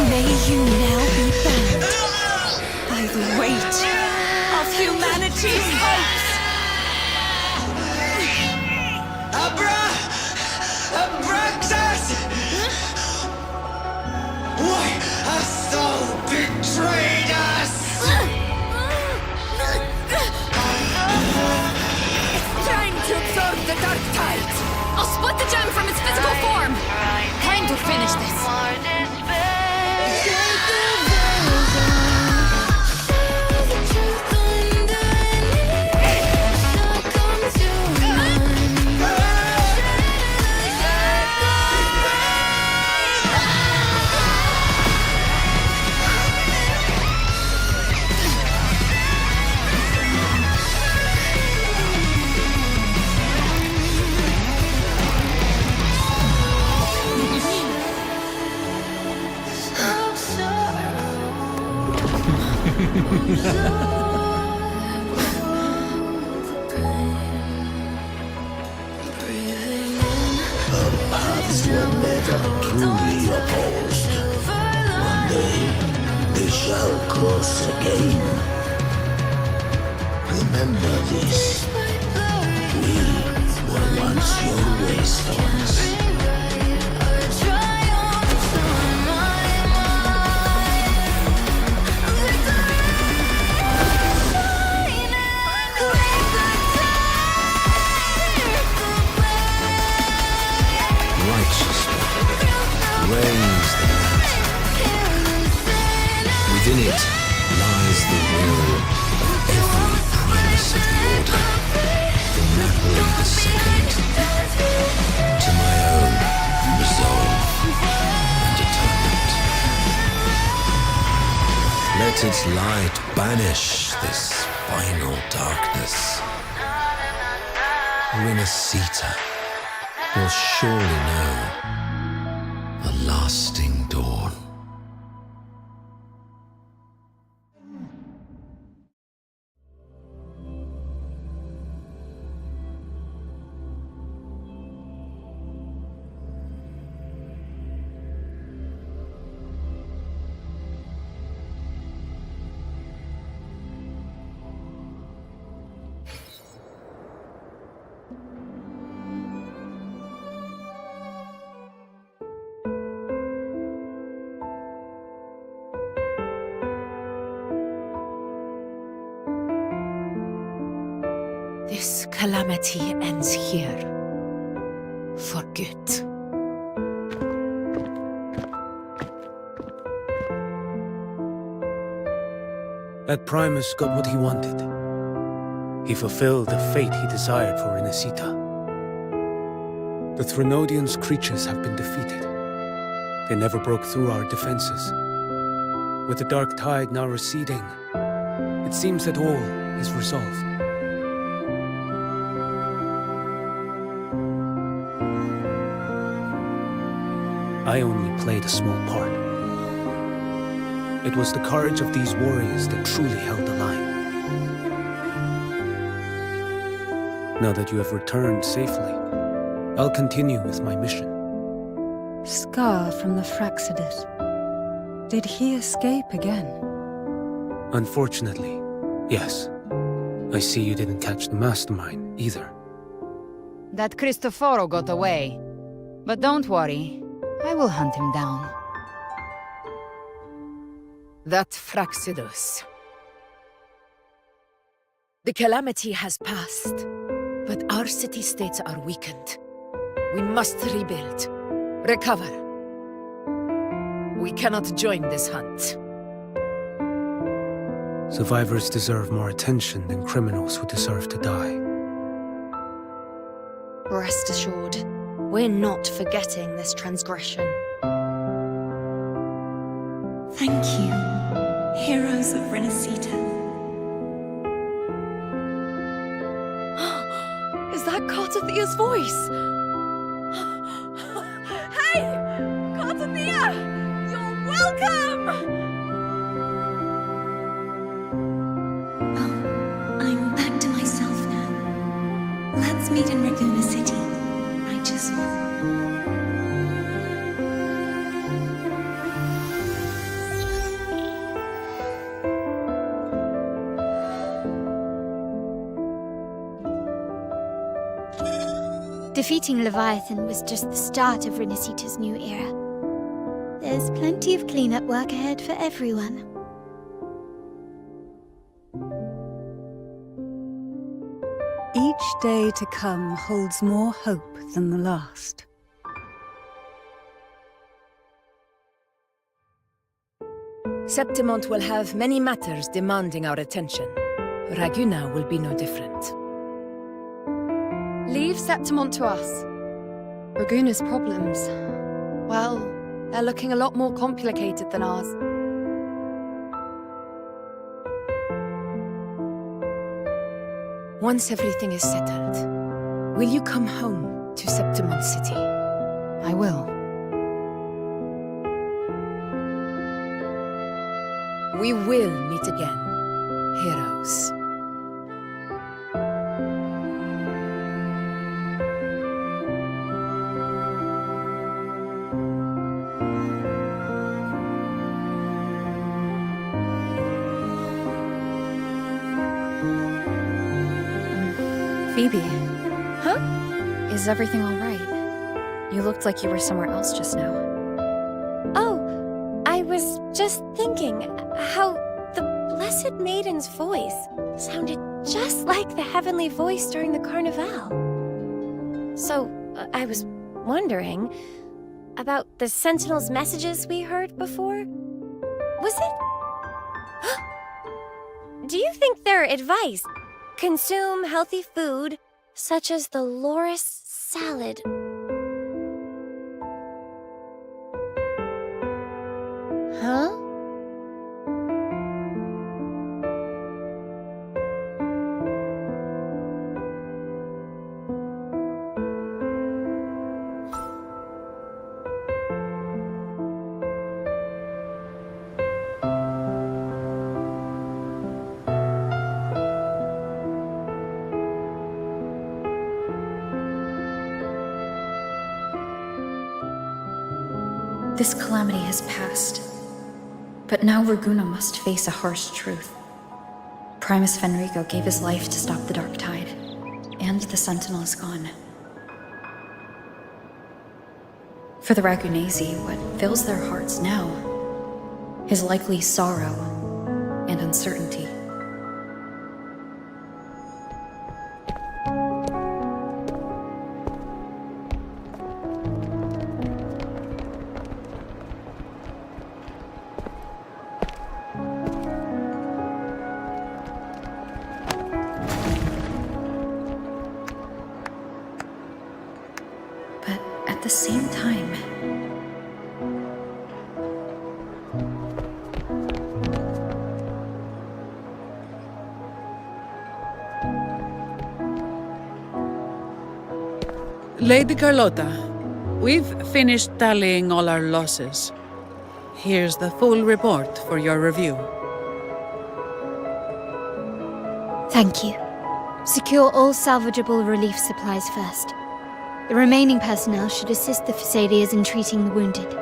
May you now be bound by the weight of humanity's hopes. Abraxas! Why hast thou betrayed us? It's time to absorb the dark tide. I'll split the gem from its physical form! paths were never truly opposed. One day, they shall cross again. Remember this. We were once your waystones. Raise the lantern. Within it lies the will of every primus of the order, from Napoli II to my own resolve and atonement. Let its light banish this final darkness. Renascita will surely know a lasting dawn. This calamity ends here. For good. That Primus got what he wanted. He fulfilled the fate he desired for Renascita. The Threnodians' creatures have been defeated. They never broke through our defenses. With the dark tide now receding, it seems that all is resolved. I only played a small part. It was the courage of these warriors that truly held the line. Now that you have returned safely, I'll continue with my mission. Scar from the Fraxidus. Did he escape again? Unfortunately, yes. I see you didn't catch the mastermind either. That Cristoforo got away. But don't worry, I will hunt him down. That Fraxidus. The calamity has passed, but our city-states are weakened. We must rebuild, recover. We cannot join this hunt. Survivors deserve more attention than criminals who deserve to die. Rest assured, we're not forgetting this transgression. Thank you, heroes of Renascita. Is that Cartathia's voice? Hey! Cartathia! You're welcome! I'm back to myself now. Let's meet in Raguna City. I just... Defeating Leviathan was just the start of Renascita's new era. There's plenty of cleanup work ahead for everyone. Each day to come holds more hope than the last. Septimont will have many matters demanding our attention. Raguna will be no different. Leave Septimont to us. Raguna's problems, well, they're looking a lot more complicated than ours. Once everything is settled, will you come home to Septimont City? I will. We will meet again, heroes. Phoebe. Huh? Is everything all right? You looked like you were somewhere else just now. Oh, I was just thinking how the Blessed Maiden's voice sounded just like the heavenly voice during the Carnival. So, I was wondering about the Sentinel's messages we heard before. Was it? Do you think their advice, consume healthy food, such as the loris salad? Huh? This calamity has passed, but now Raguna must face a harsh truth. Primus Fenrico gave his life to stop the Dark Tide, and the Sentinel is gone. For the Ragunesi, what fills their hearts now is likely sorrow and uncertainty. At the same time, Lady Carlotta, we've finished tallying all our losses. Here's the full report for your review. Thank you. Secure all salvageable relief supplies first. The remaining personnel should assist the Phasaelias in treating the wounded.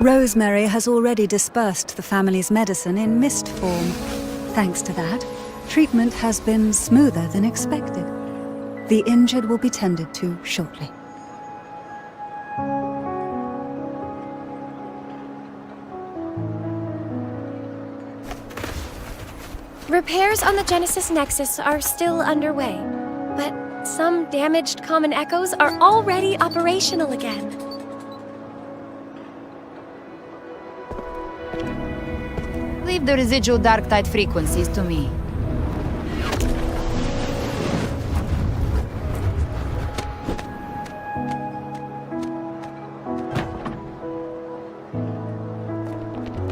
Rosemary has already dispersed the family's medicine in mist form. Thanks to that, treatment has been smoother than expected. The injured will be tended to shortly. Repairs on the Genesis Nexus are still underway, but some damaged common echoes are already operational again. Leave the residual dark tide frequencies to me.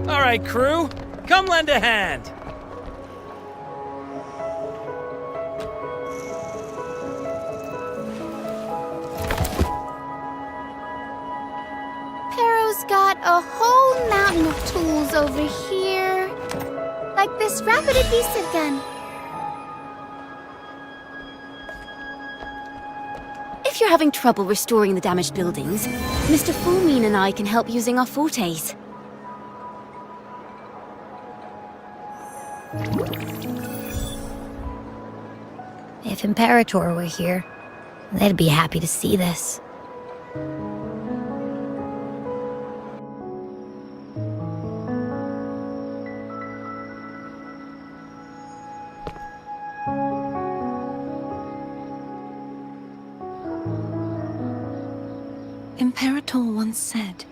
All right, crew, come lend a hand. Pero's got a whole mountain of tools over here. Like this rapid adhesive gun. If you're having trouble restoring the damaged buildings, Mr. Fulmin and I can help using our fortes. If Imperator were here, they'd be happy to see this. Imperator once said,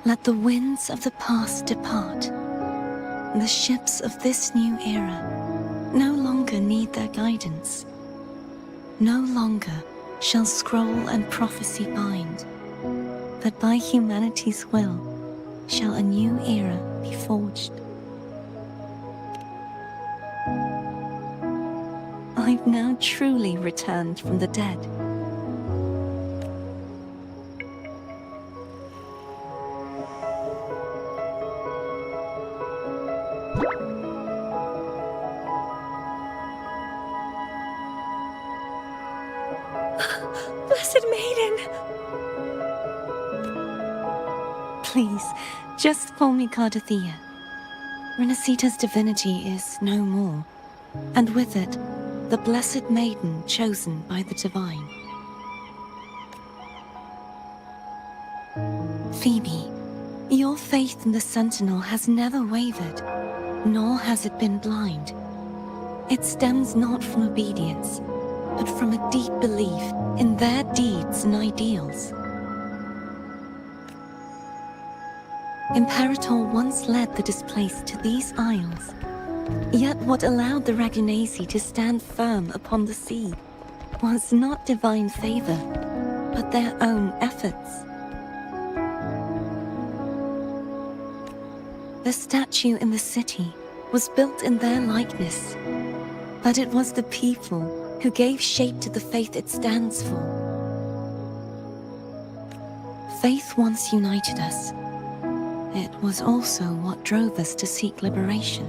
"Let the winds of the past depart. The ships of this new era no longer need their guidance. No longer shall scroll and prophecy bind, but by humanity's will shall a new era be forged." I've now truly returned from the dead. Blessed Maiden! Please, just call me Cardothea. Renacita's divinity is no more, and with it, the Blessed Maiden chosen by the Divine. Phoebe, your faith in the Sentinel has never wavered, nor has it been blind. It stems not from obedience, but from a deep belief in their deeds and ideals. Imperator once led the displaced to these isles, yet what allowed the Ragunasi to stand firm upon the sea was not divine favor, but their own efforts. The statue in the city was built in their likeness, but it was the people who gave shape to the faith it stands for. Faith once united us. It was also what drove us to seek liberation.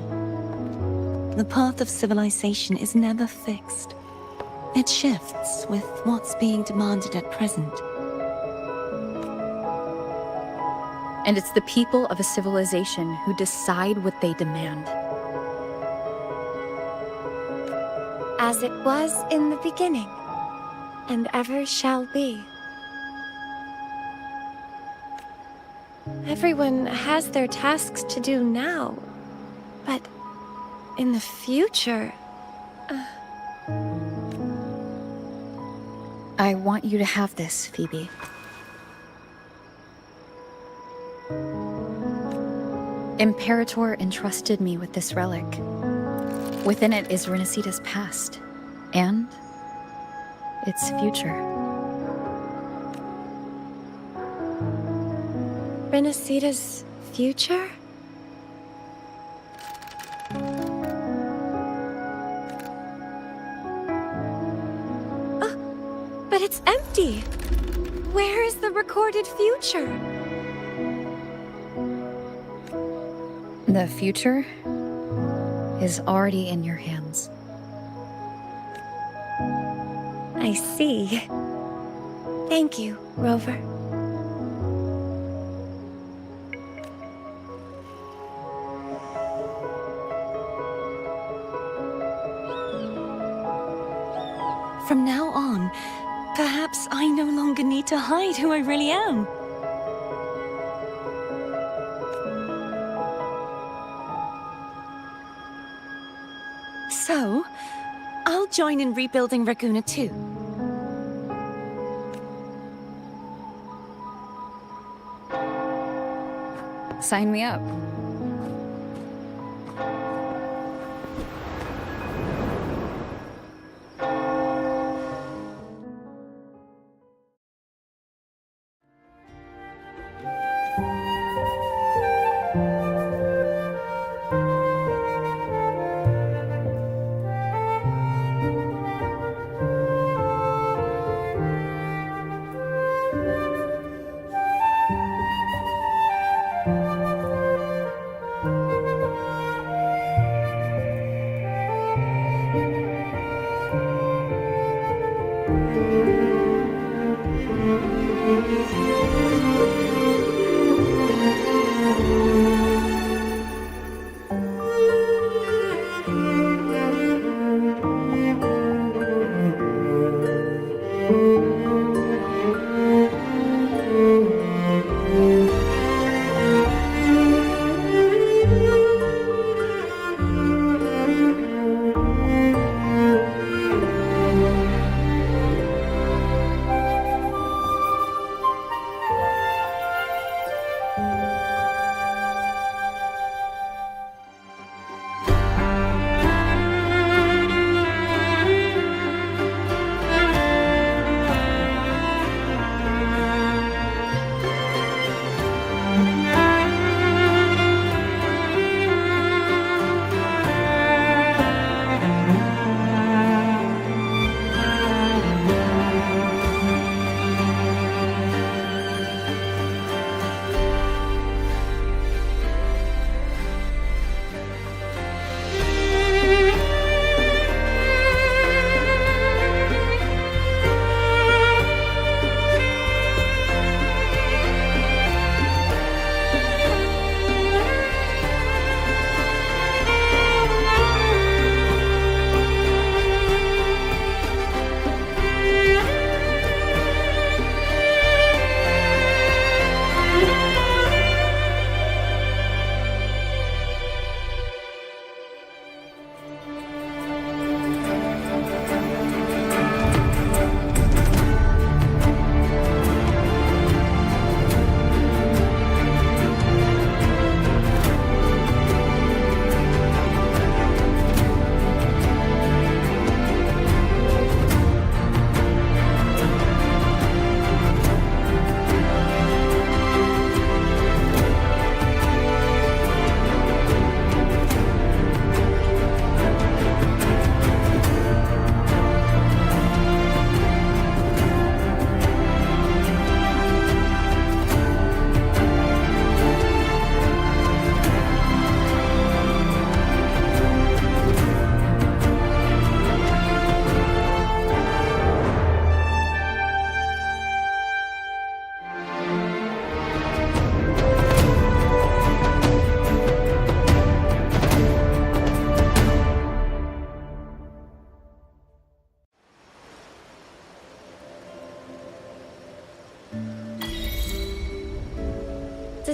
The path of civilization is never fixed. It shifts with what's being demanded at present. And it's the people of a civilization who decide what they demand. As it was in the beginning, and ever shall be. Everyone has their tasks to do now, but in the future... I want you to have this, Phoebe. Imperator entrusted me with this relic. Within it is Renacita's past, and its future. Renacita's future? But it's empty! Where is the recorded future? The future is already in your hands. I see. Thank you, Rover. From now on, perhaps I no longer need to hide who I really am. So, I'll join in rebuilding Raguna too. Sign me up.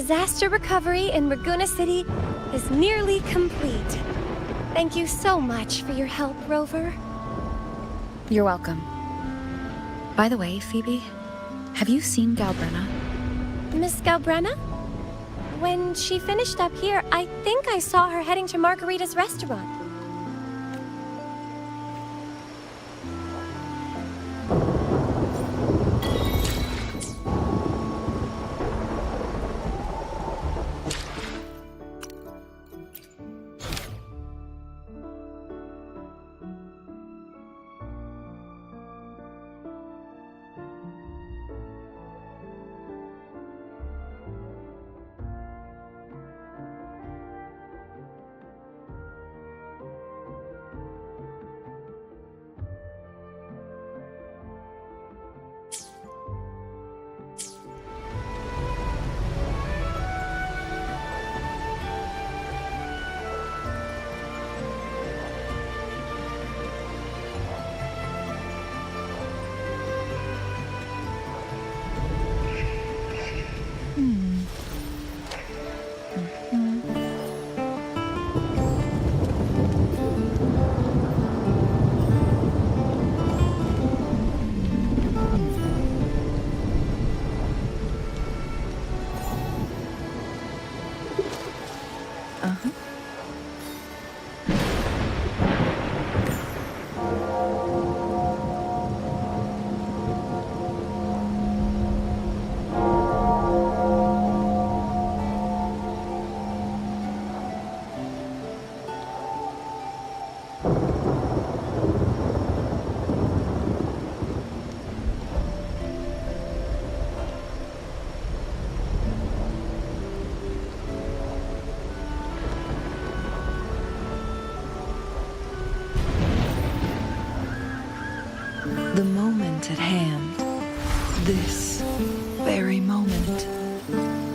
disaster recovery in Raguna City is nearly complete. Thank you so much for your help, Rover. You're welcome. By the way, Phoebe, have you seen Galbrenna? Miss Galbrenna? When she finished up here, I think I saw her heading to Margarita's restaurant. The moment at hand, this very moment,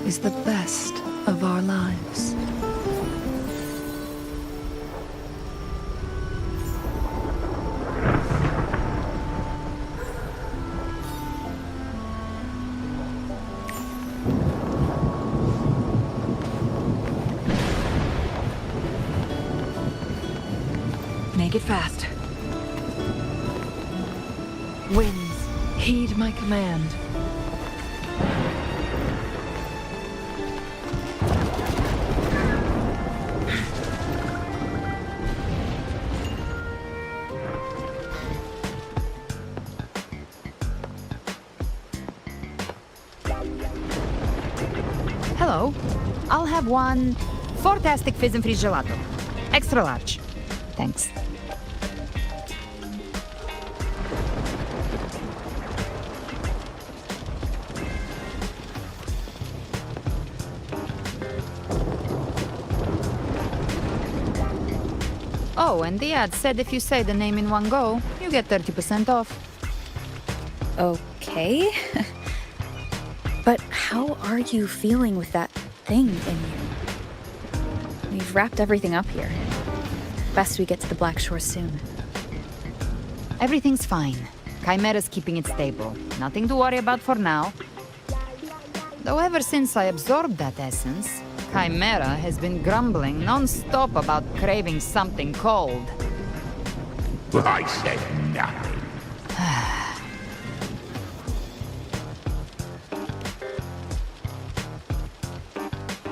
is the best of our lives. Make it fast. Winds, heed my command. Hello. I'll have one fantastic fizz and freeze gelato. Extra large. Thanks. Oh, and the ad said if you say the name in one go, you get 30% off. Okay. But how are you feeling with that thing in you? We've wrapped everything up here. Best we get to the Black Shore soon. Everything's fine. Chimera's keeping it stable. Nothing to worry about for now. Though ever since I absorbed that essence, Chimera has been grumbling non-stop about craving something cold. I said nothing.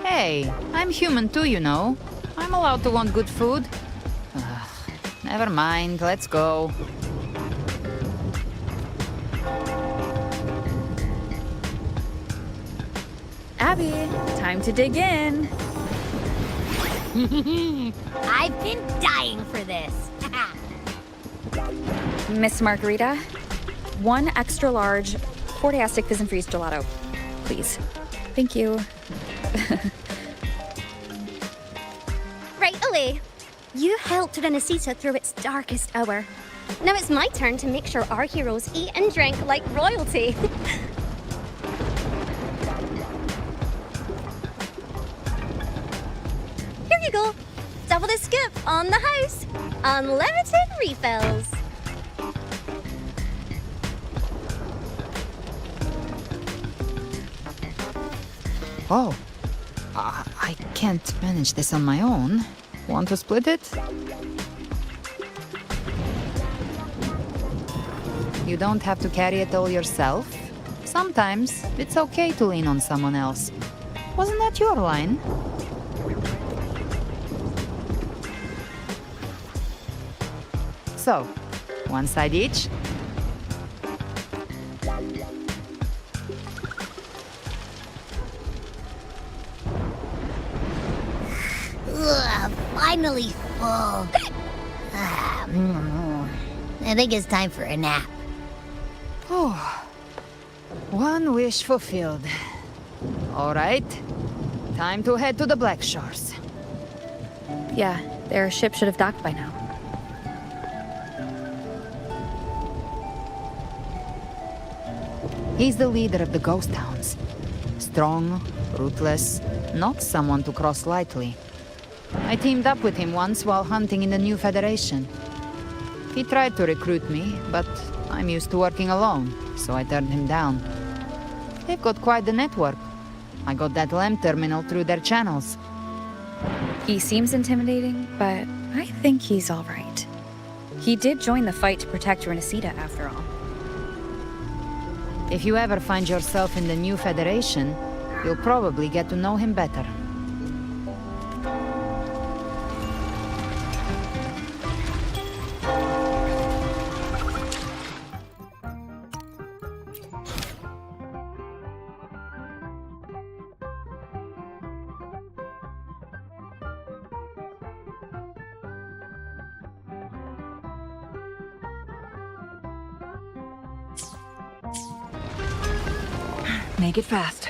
Hey, I'm human too, you know. I'm allowed to want good food. Never mind, let's go. Abby, time to dig in. I've been dying for this. Miss Margarita, one extra large Fortiastic Fizz and Freeze gelato, please. Thank you. Right away. You helped Renesita through its darkest hour. Now it's my turn to make sure our heroes eat and drink like royalty. Here you go. Double the scoop on the house. Unlimited refills. Oh, I can't manage this on my own. Want to split it? You don't have to carry it all yourself. Sometimes it's okay to lean on someone else. Wasn't that your line? So, one side each. Ugh, finally full. I think it's time for a nap. Oh, one wish fulfilled. All right, time to head to the Black Shores. Yeah, their ship should have docked by now. He's the leader of the Ghost Hounds. Strong, ruthless, not someone to cross lightly. I teamed up with him once while hunting in the New Federation. He tried to recruit me, but I'm used to working alone, so I turned him down. They've got quite the network. I got that LEM terminal through their channels. He seems intimidating, but I think he's all right. He did join the fight to protect Renesita, after all. If you ever find yourself in the New Federation, you'll probably get to know him better. Make it fast.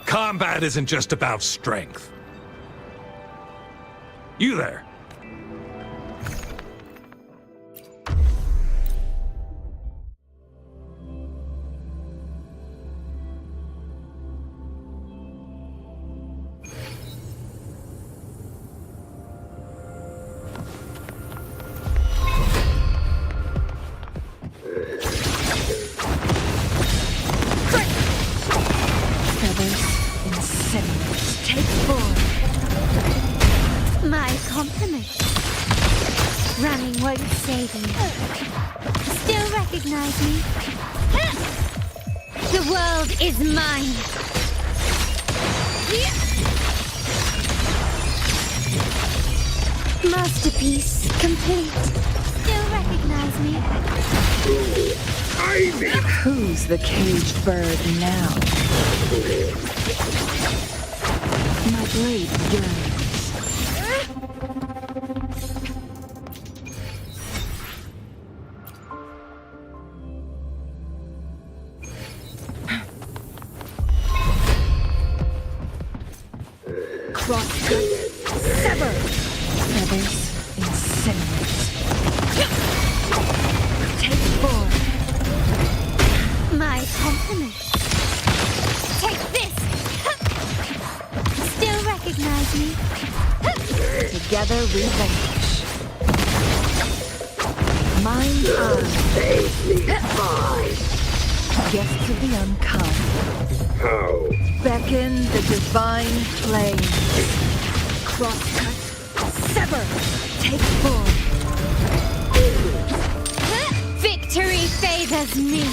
Combat isn't just about strength. You there. Still recognize me? The world is mine! Masterpiece complete. Still recognize me? Who's the caged bird now? My blade yearns. Crosscut, sever! Feathers incinerate. Take form. My compliments. Take this! Still recognize me? Together we vanquish. Mind eye. Guests of the unkind. Beckon the divine flame. Crosscut, sever, take form. Victory favors me.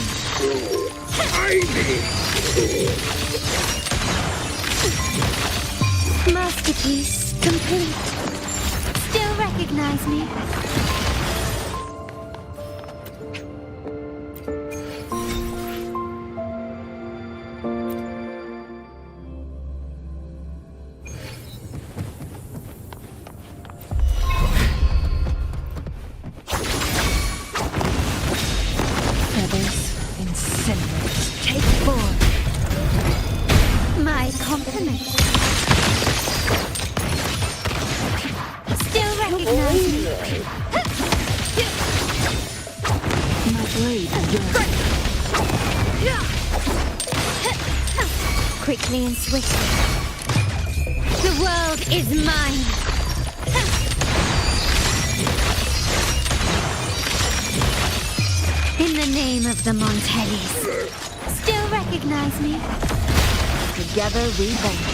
Masterpiece complete. Still recognize me? Feathers incinerate. Take form. My compliments. Still recognize me? My blade yearns. Quickly and swiftly. The world is mine. In the name of the Montellis. Still recognize me? Together we vanquish.